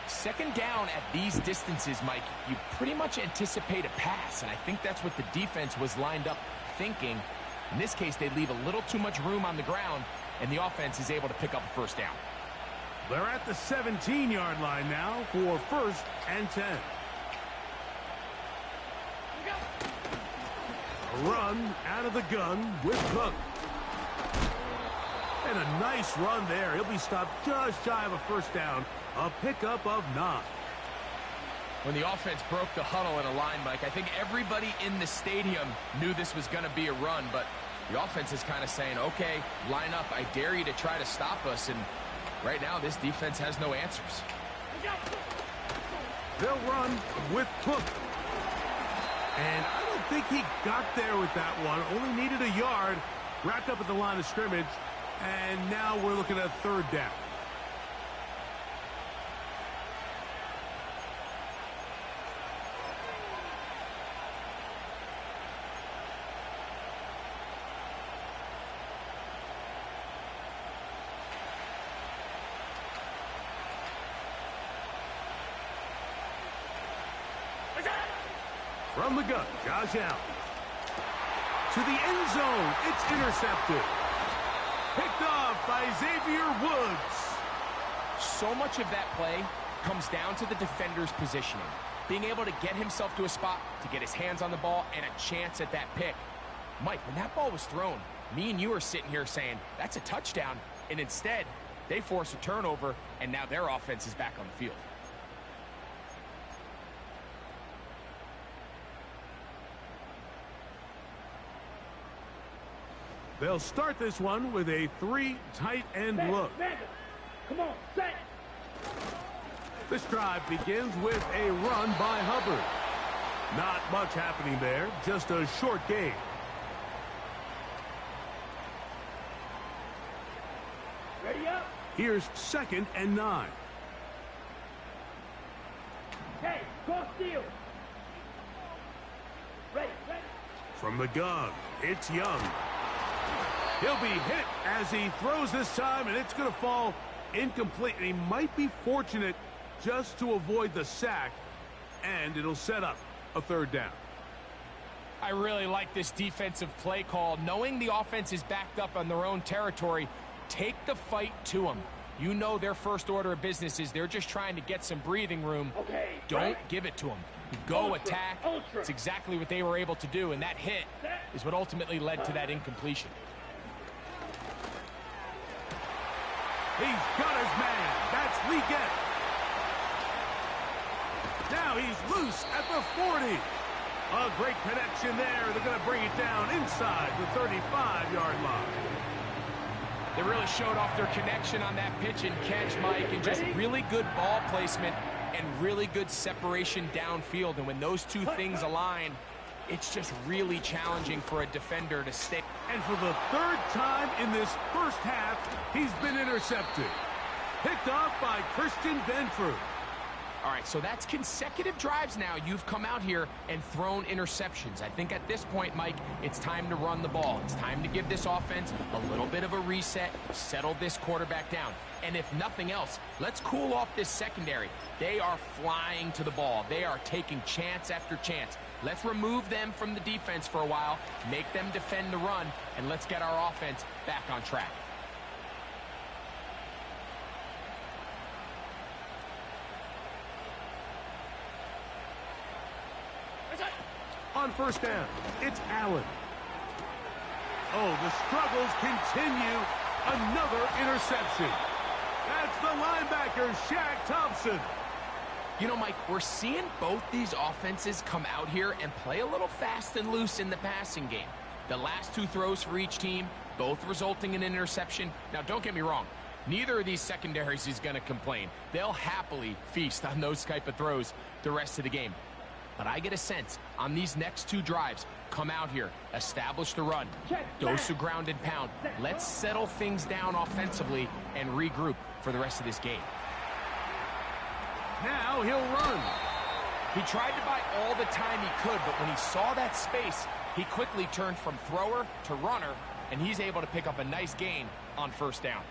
2nd down at these distances, Mike, you pretty much anticipate a pass, and I think that's what the defense was lined up thinking. In this case, they leave a little too much room on the ground, and the offense is able to pick up a 1st down. They're at the 17-yard line now for 1st and 10. A run out of the gun with Cook. And a nice run there. He'll be stopped just shy of a 1st down. A pickup of 9. When the offense broke the huddle in a line, Mike, I think everybody in the stadium knew this was going to be a run, but the offense is kind of saying, okay, line up. I dare you to try to stop us, and right now this defense has no answers. They'll run with Cook. And I don't think he got there with that one. Only needed a yard. Wrapped up at the line of scrimmage, and now we're looking at 3rd down. From the gun, Josh Allen. To the end zone, it's intercepted. Picked off by Xavier Woods. So much of that play comes down to the defender's positioning. Being able to get himself to a spot, to get his hands on the ball, and a chance at that pick. Mike, when that ball was thrown, me and you are sitting here saying, that's a touchdown. And instead, they force a turnover, and now their offense is back on the field. They'll start this one with a 3 tight end look. Come on, set. This drive begins with a run by Hubbard. Not much happening there, just a short gain. Ready up. Here's 2nd and 9. Hey, go steal. Ready, ready. From the gun, it's Young. He'll be hit as he throws this time, and it's going to fall incomplete. And he might be fortunate just to avoid the sack, and it'll set up a 3rd down. I really like this defensive play call. Knowing the offense is backed up on their own territory, take the fight to them. You know their first order of business is they're just trying to get some breathing room. Okay, Don't right. give it to them. You go attack. It's exactly what they were able to do, and that hit is what ultimately led to that incompletion. He's got his man. That's Liggett. Now he's loose at the 40. A great connection there. They're going to bring it down inside the 35-yard line. They really showed off their connection on that pitch and catch, Mike, and just really good ball placement and really good separation downfield. And when those two things align, it's just really challenging for a defender to stick. And for the third time in this first half, he's been intercepted. Picked off by Christian Benford. All right, so that's consecutive drives now. You've come out here and thrown interceptions. I think at this point, Mike, it's time to run the ball. It's time to give this offense a little bit of a reset, settle this quarterback down. And if nothing else, let's cool off this secondary. They are flying to the ball. They are taking chance after chance. Let's remove them from the defense for a while, make them defend the run, and let's get our offense back on track. On first down, it's Allen. Oh, the struggles continue. Another interception. That's the linebacker, Shaq Thompson. You know, Mike, we're seeing both these offenses come out here and play a little fast and loose in the passing game. The last two throws for each team, both resulting in an interception. Now, don't get me wrong. Neither of these secondaries is going to complain. They'll happily feast on those type of throws the rest of the game. But I get a sense on these next two drives, come out here, establish the run, dose of ground and pound. Let's settle things down offensively and regroup for the rest of this game. Now he'll run. He tried to buy all the time he could, but when he saw that space, he quickly turned from thrower to runner, and he's able to pick up a nice gain on first down.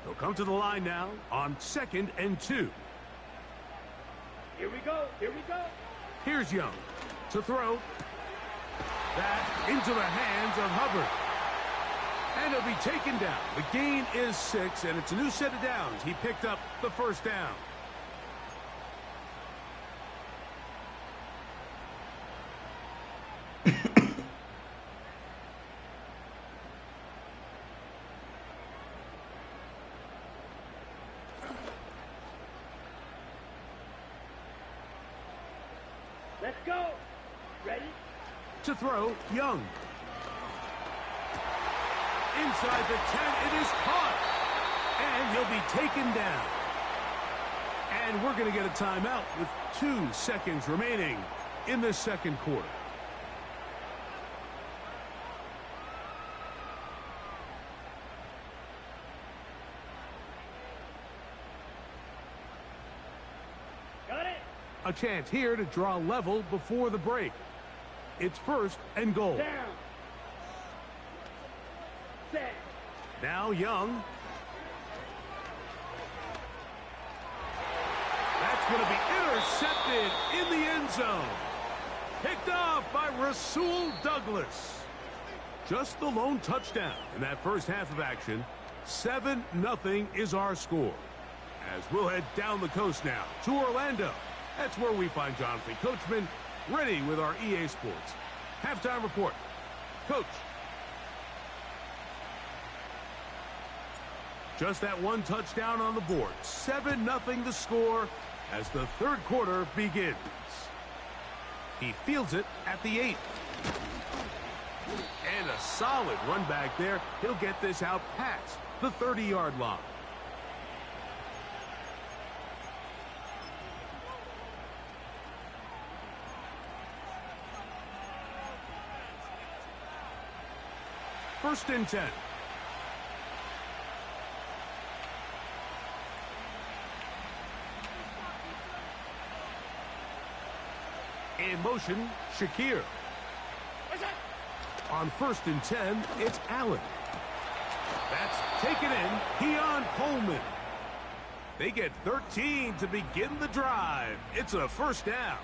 They'll come to the line now on 2nd and 2. Here we go. Here we go. Here's Young to throw. That into the hands of Hubbard. And it'll be taken down. The gain is 6, and it's a new set of downs. He picked up the first down. Let's go. Ready? To throw, Young. Inside the 10, it is caught. And he'll be taken down. And we're going to get a timeout with 2 seconds remaining in the second quarter. Got it. A chance here to draw level before the break. It's 1st and goal. Down. Set. Now Young. That's going to be intercepted in the end zone. Picked off by Rasul Douglas. Just the lone touchdown in that first half of action. 7-0 is our score. As we'll head down the coast now to Orlando. That's where we find Jonathan Coachman ready with our EA Sports halftime report. Coach. Just that one touchdown on the board. 7-0 the score as the third quarter begins. He fields it at the 8. And a solid run back there. He'll get this out past the 30-yard line. First and 10. In motion, Shakir. On 1st and 10, it's Allen. That's taken in, Keon Coleman. They get 13 to begin the drive. It's a first down.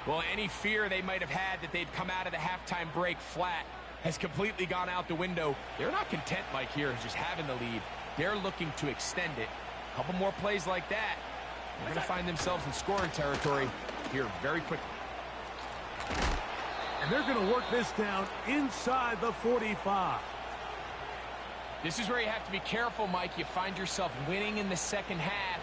Well, any fear they might have had that they'd come out of the halftime break flat has completely gone out the window. They're not content, Mike, here, just having the lead. They're looking to extend it. A couple more plays like that, They're going to find themselves in scoring territory here very quickly. And they're going to work this down inside the 45. This is where you have to be careful, Mike. You find yourself winning in the second half.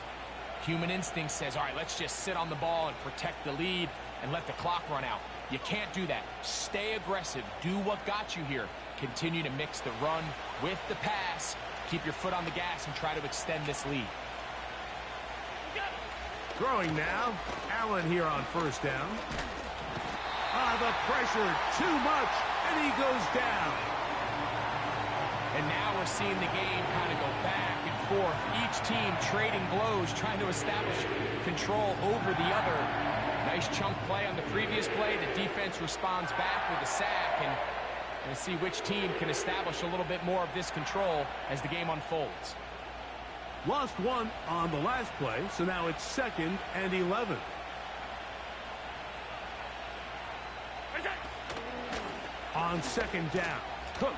Human instinct says, all right, let's just sit on the ball and protect the lead and let the clock run out. You can't do that. Stay aggressive. Do what got you here. Continue to mix the run with the pass. Keep your foot on the gas and try to extend this lead. Throwing now. Allen here on first down. The pressure, too much, and he goes down. And now we're seeing the game kind of go back and forth. Each team trading blows, trying to establish control over the other. Nice chunk play on the previous play. The defense responds back with a sack, and we'll see which team can establish a little bit more of this control as the game unfolds. Lost one on the last play, so now it's 2nd and 11. On 2nd down, Cook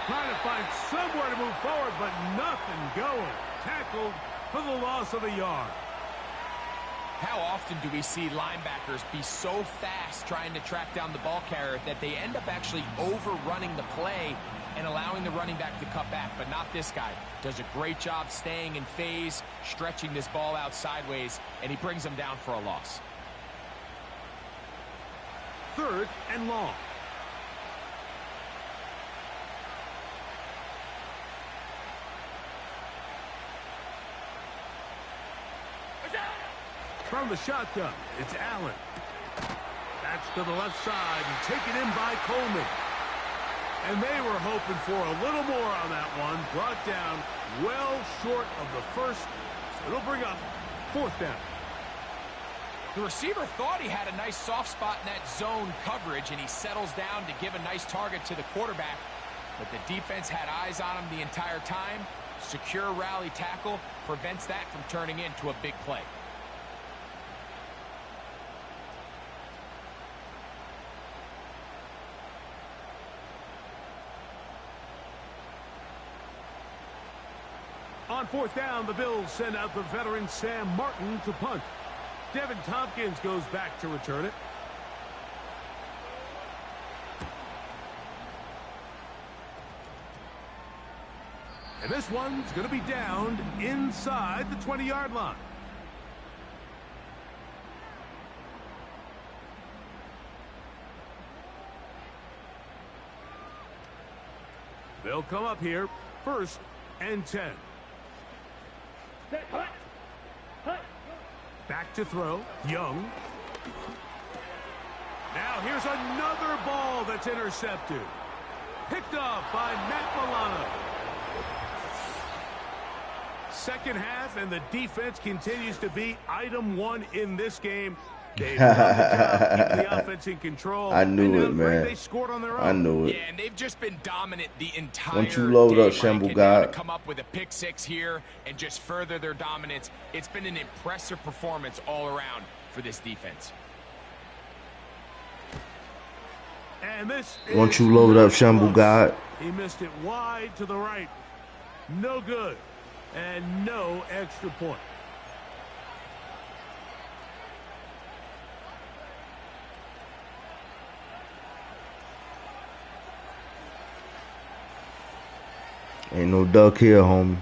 trying to find somewhere to move forward, but nothing going. Tackled for the loss of a yard. How often do we see linebackers be so fast trying to track down the ball carrier that they end up actually overrunning the play and allowing the running back to cut back? But not this guy. Does a great job staying in phase, stretching this ball out sideways, and he brings them down for a loss. 3rd and long. From the shotgun, it's Allen. That's to the left side and taken in by Coleman. And they were hoping for a little more on that one. Brought down well short of the first. It'll bring up 4th down. The receiver thought he had a nice soft spot in that zone coverage, and he settles down to give a nice target to the quarterback. But the defense had eyes on him the entire time. Secure rally tackle prevents that from turning into a big play. On 4th down, the Bills send out the veteran Sam Martin to punt. Devin Tompkins goes back to return it. And this one's going to be downed inside the 20-yard line. They'll come up here, 1st and 10. Back to throw, Young. Now here's another ball that's intercepted. Picked off by Matt Milano. Second half, and the defense continues to be item 1 in this game. They've done the job, keeping the offense in control. I knew it, man. They scored on their own. I knew it. Yeah, and they've just been dominant the entire Once you load day, up, Shamble Mike, God. and to come up with a pick 6 here and just further their dominance. It's been an impressive performance all around for this defense. And this Once you load up, Shamble God. He missed it wide to the right. No good. And no extra point. Ain't no duck here, homie.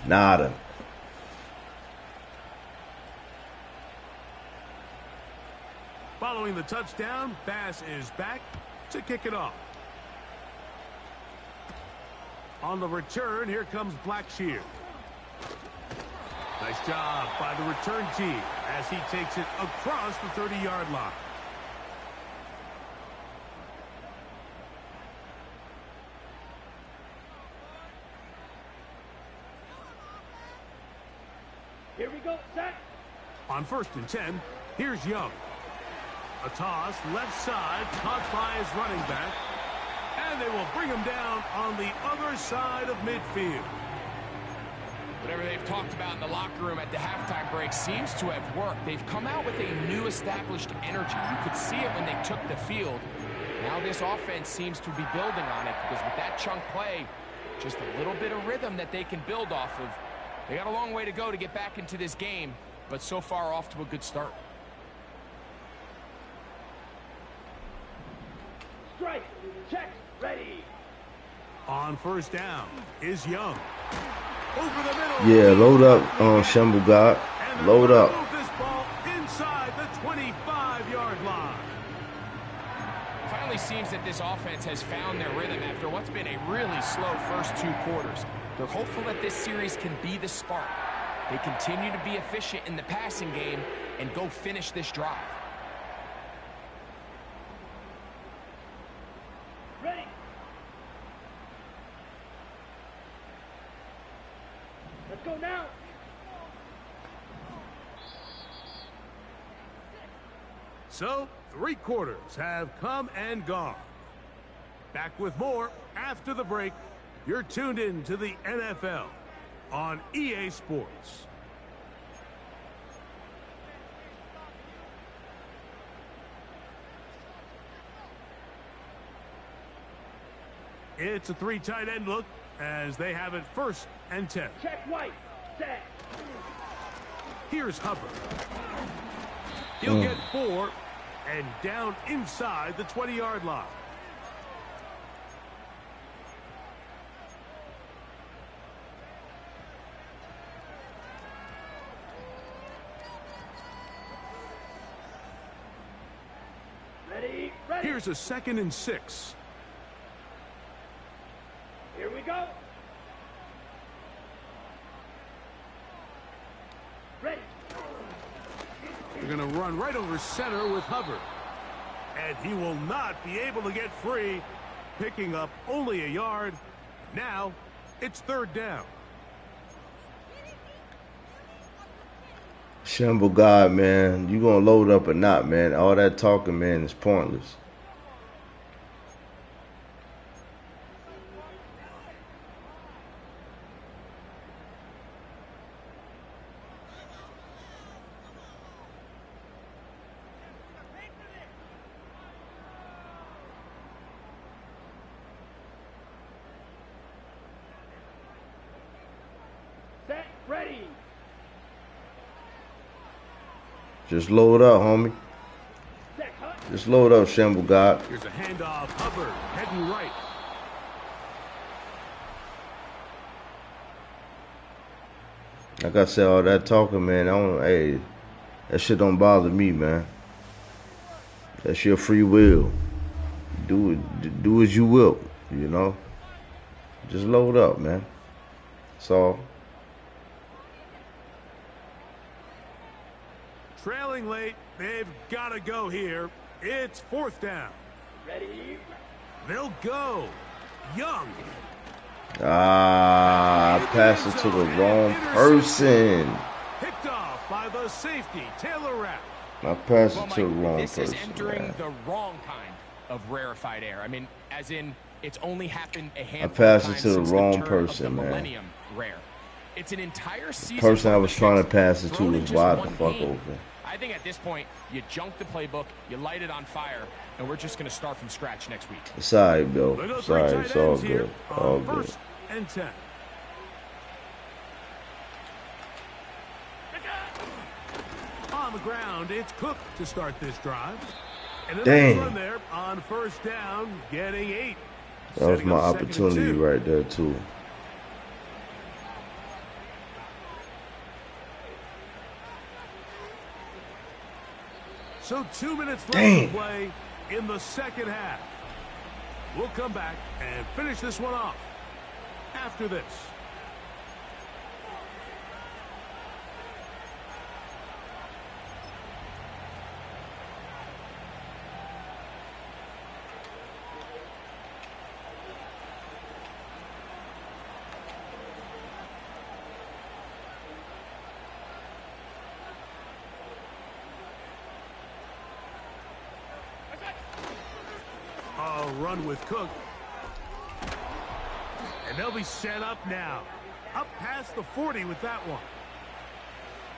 Nada. Following the touchdown, Bass is back to kick it off. On the return, here comes Blackshear. Nice job by the return team as he takes it across the 30-yard line. Here we go, set. On 1st and 10, here's Young. A toss, left side, caught by his running back. And they will bring him down on the other side of midfield. Whatever they've talked about in the locker room at the halftime break seems to have worked. They've come out with a new established energy. You could see it when they took the field. Now this offense seems to be building on it because with that chunk play, just a little bit of rhythm that they can build off of. They got a long way to go to get back into this game, but so far off to a good start. Strike. Check. Ready. On first down is Young. Over the middle. Yeah, load up, Shamble God. Load up. Move this ball inside the 25-yard line. It finally seems that this offense has found their rhythm after what's been a really slow first 2 quarters. They're hopeful that this series can be the spark. They continue to be efficient in the passing game and go finish this drive. Ready. Let's go now. So, 3 quarters have come and gone. Back with more after the break. You're tuned in to the NFL on EA Sports. It's a 3 tight end look as they have it 1st and 10. Check white. Set. Here's Hubbard. He'll get 4 and down inside the 20-yard line. Ready. Ready. Here's a 2nd and 6. Here we go. Ready. They're going to run right over center with Hubbard. And he will not be able to get free, picking up only a yard. Now, it's 3rd down. Shamble God, man. You gonna load up or not, man? All that talking, man, is pointless. Set. Ready. Just load up, homie. Set. Cut. Just load up, Shamble God. Here's a handoff. Hubbard heading right. Like I said, all that talking, man, hey, that shit don't bother me, man. That's your free will. Do as you will, you know. Just load up, man. That's all. Trailing late. They've got to go here. It's 4th down. Ready. They'll go. Young. I passed it to the wrong person. Picked off by the safety, Taylor Rapp. I passed Well, it to the Mike, wrong this person. is entering Man. the wrong kind of rarefied air. I mean, as in, it's only happened a handful of passed it times to the since wrong turn of person, the man. millennium rare. It's an entire season. Person I worth was of trying to picks pass it to thrown in was just wide the one fuck game. open. I think at this point, you junk the playbook, you light it on fire, and we're just going to start from scratch next week. It's alright, Bill. They go It's 3 alright. tight It's all ends here good. All on good. 1st and 10. On the ground, it's Cook to start this drive. And a Damn. nice run there on 1st down, getting 8. That was Setting my up 2nd and opportunity 2. right there, too. So 2 minutes left Damn. to play in the 2nd half. We'll come back and finish this one off after this. A run with Cook. And they'll be set up now. Up past the 40 with that one.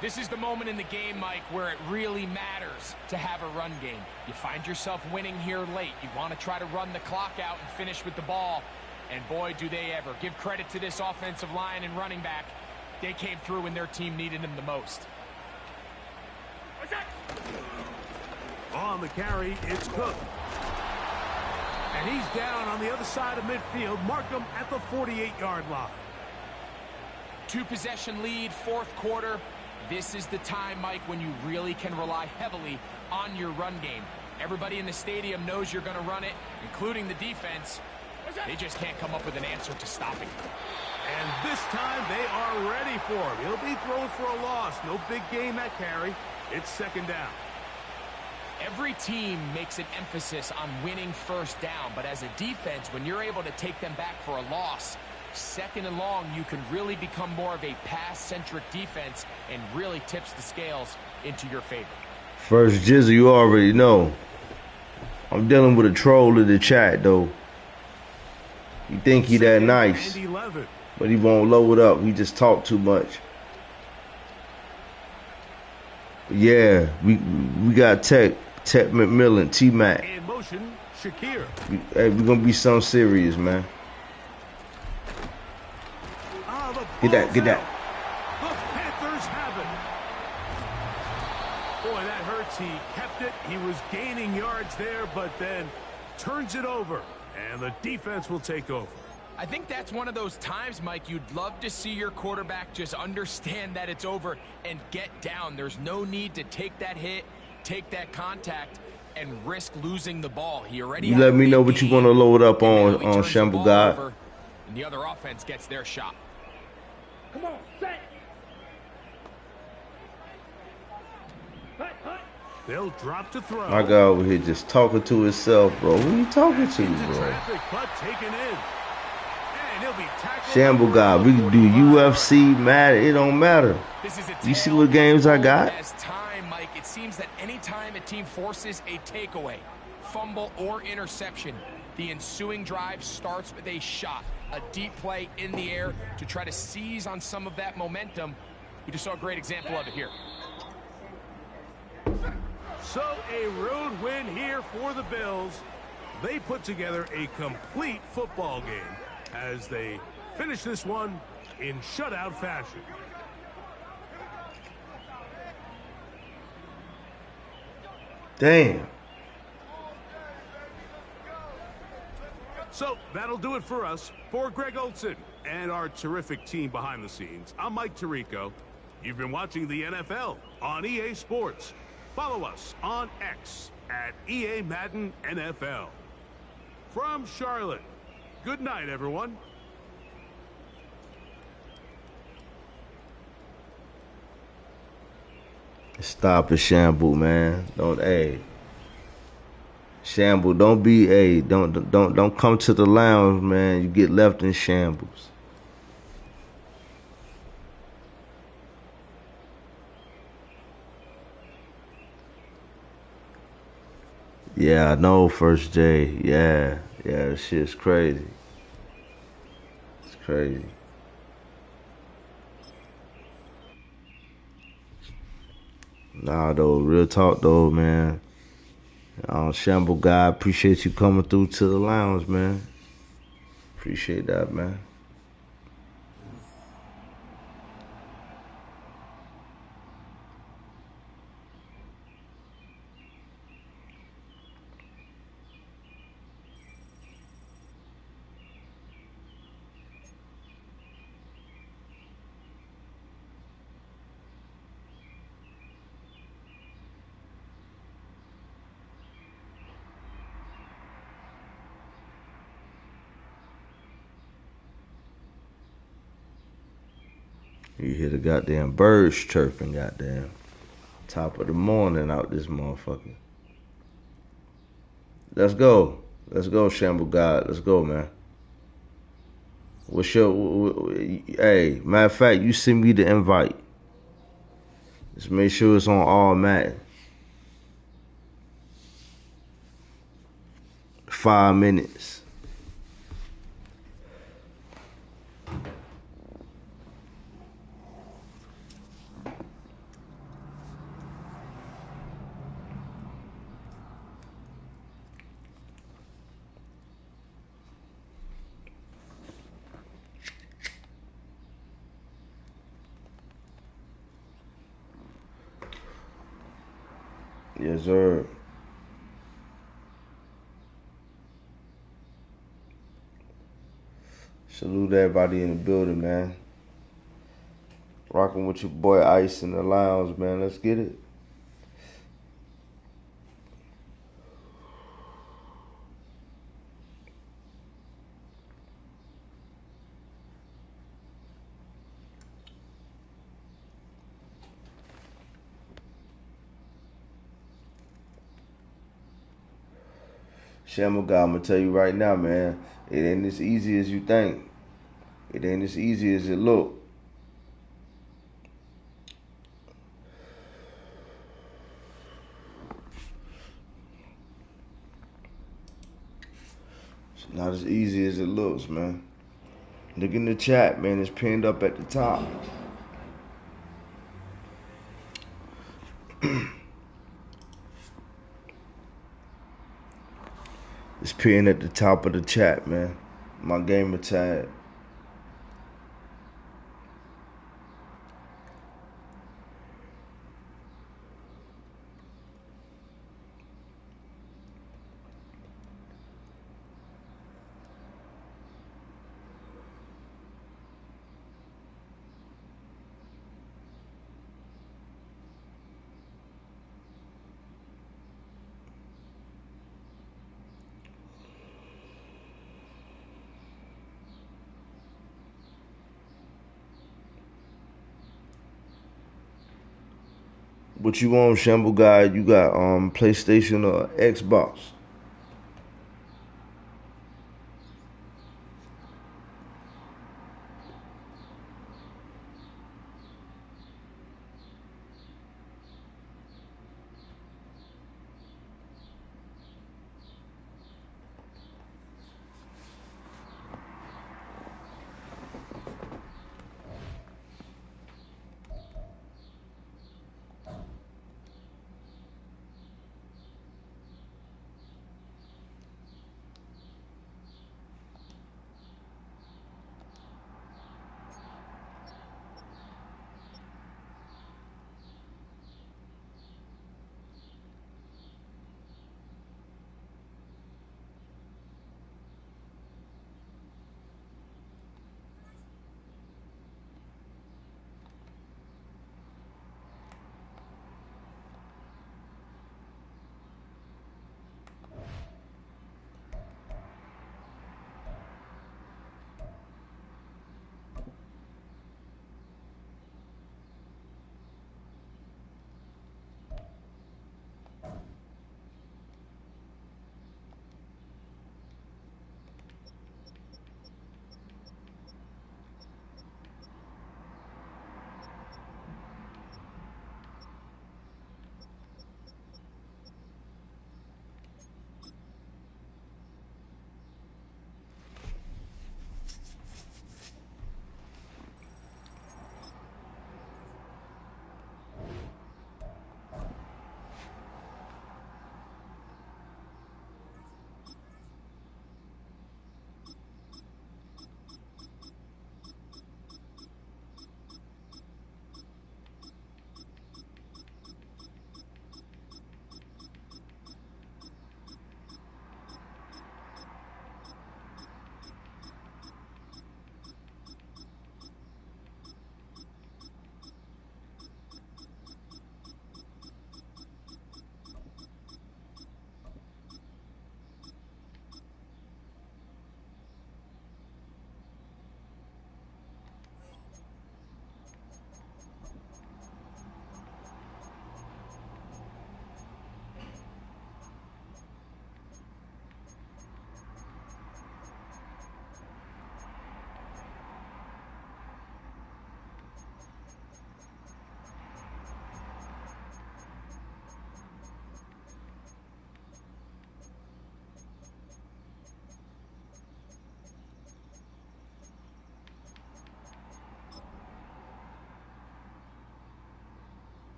This is the moment in the game, Mike, where it really matters to have a run game. You find yourself winning here late. You want to try to run the clock out and finish with the ball. And boy, do they ever. Give credit to this offensive line and running back. They came through when their team needed them the most. On the carry, it's Cook. And he's down on the other side of midfield. Mark him at the 48-yard line. 2-possession lead, fourth quarter. This is the time, Mike, when you really can rely heavily on your run game. Everybody in the stadium knows you're going to run it, including the defense. They just can't come up with an answer to stopping it. And this time they are ready for him. He'll be thrown for a loss. No big gain that carry. It's second down. Every team makes an emphasis on winning first down, but as a defense, when you're able to take them back for a loss, second and long, you can really become more of a pass-centric defense and really tips the scales into your favor. First Jizzle, you already know. I'm dealing with a troll in the chat, though. You think he that nice, but he won't load up. He just talk too much. Yeah, we got Tech McMillan, T-Mac. In motion, Shakir. Hey, we're going to be something serious, man. Get that. The Panthers have it. Boy, that hurts. He kept it. He was gaining yards there, but then turns it over. And the defense will take over. I think that's one of those times, Mike, you'd love to see your quarterback just understand that it's over and get down. There's no need to take that hit, take that contact, and risk losing the ball. He already you let me know what you want to load up on Shamble God. And the other offense gets their shot. Come on, set. They'll drop to throw. My guy over here just talking to himself, bro. Who you talking to, bro? Traffic, but taken in. And he'll be tackled. Shamble God, we can do UFC, Madden, it don't matter. You see what games I got? As time, Mike, it seems that any time a team forces a takeaway, fumble, or interception, the ensuing drive starts with a shot, a deep play in the air to try to seize on some of that momentum. We just saw a great example of it here. So a road win here for the Bills. They put together a complete football game as they finish this one in shutout fashion. Damn. So that'll do it for us. For Greg Olson and our terrific team behind the scenes, I'm Mike Tirico. You've been watching the NFL on EA Sports. Follow us on X at EA Madden NFL. From Charlotte, good night, everyone. Stop it, Shamble, man. Shamble, don't come to the lounge, man. You get left in shambles. Yeah, I know, First J. Yeah, this shit's crazy. It's crazy. Nah, though, real talk, though, man. Shamble guy, appreciate you coming through to the lounge, man. Appreciate that, man. You hear the goddamn birds chirping, goddamn. Top of the morning out this motherfucker. Let's go. Let's go, Shamble God. Let's go, man. What's your... Hey, matter of fact, you send me the invite. Just make sure it's on all Madden. 5 minutes. Yes, sir. Salute everybody in the building, man. Rocking with your boy Ice in the lounge, man. Let's get it. Shamble guy, I'm gonna tell you right now, man. It ain't as easy as you think. It ain't as easy as it look. It's not as easy as it looks, man. Look in the chat, man. It's pinned up at the top. It's pinned at the top of the chat, man. My gamer tag. What you want, Shamble guy? You got PlayStation or Xbox?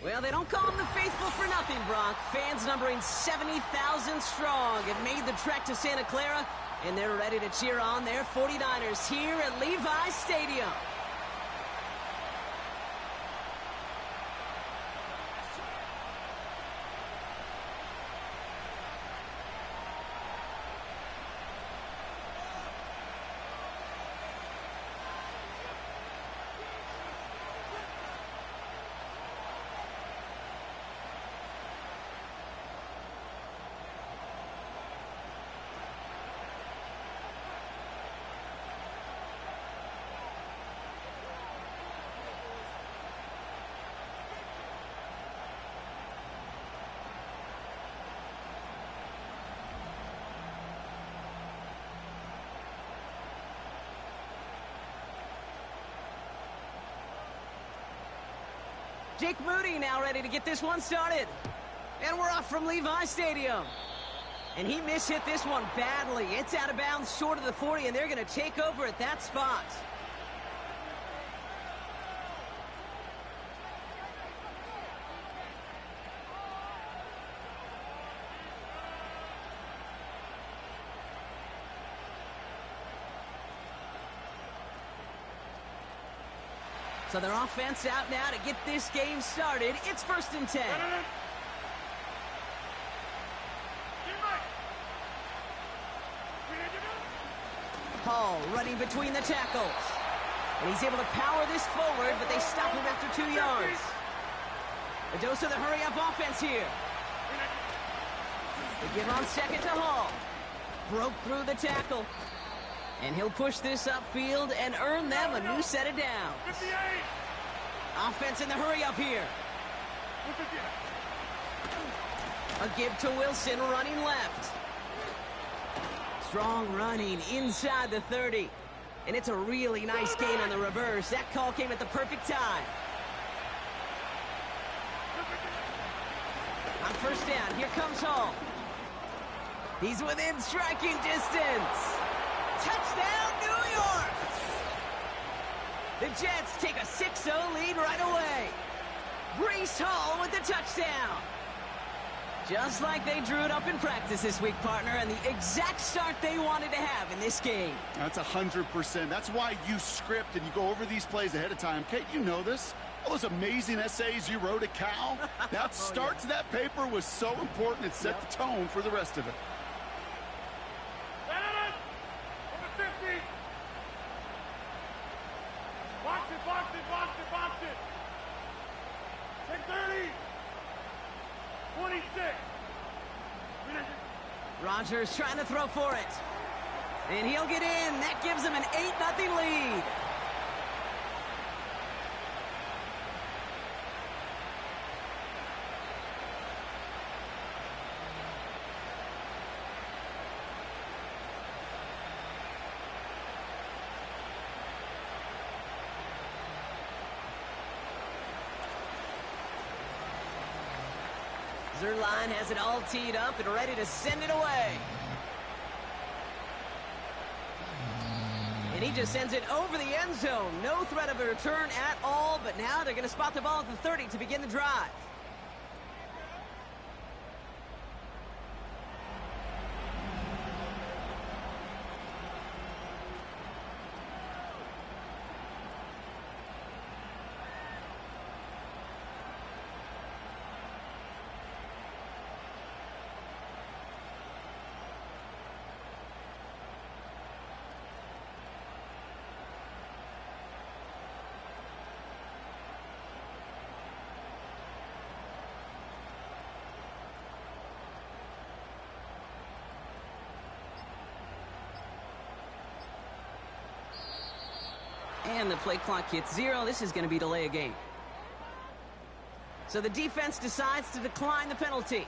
Well, they don't call them the faithful for nothing, Brock. Fans numbering 70,000 strong have made the trek to Santa Clara, and they're ready to cheer on their 49ers here at Levi's Stadium. Jake Moody now ready to get this one started. And we're off from Levi's Stadium. And he mishit this one badly. It's out of bounds short of the 40, and they're going to take over at that spot. So their offense out now to get this game started. It's 1st and 10. Hall running between the tackles. And he's able to power this forward, but they stop him after 2 yards. A dose of the hurry-up offense here. They give on 2nd to Hall. Broke through the tackle. And he'll push this upfield and earn them a new set of downs. 58. Offense in the hurry-up here. A give to Wilson running left. Strong running inside the 30. And it's a really nice gain on the reverse. That call came at the perfect time. On 1st down, here comes Hall. He's within striking distance. Touchdown, New York! The Jets take a 6-0 lead right away. Breece Hall with the touchdown. Just like they drew it up in practice this week, partner, and the exact start they wanted to have in this game. That's 100%. That's why you script and you go over these plays ahead of time. Kate, you know this. All those amazing essays you wrote at Cal. That start to that paper was so important. It set the tone for the rest of it. Box it. Take 30. 26. Rodgers trying to throw for it. And he'll get in. That gives him an 8-0 lead. Zerline has it all teed up and ready to send it away. And he just sends it over the end zone. No threat of a return at all, but now they're going to spot the ball at the 30 to begin the drive. And the play clock hits 0. This is going to be delay a game. So the defense decides to decline the penalty.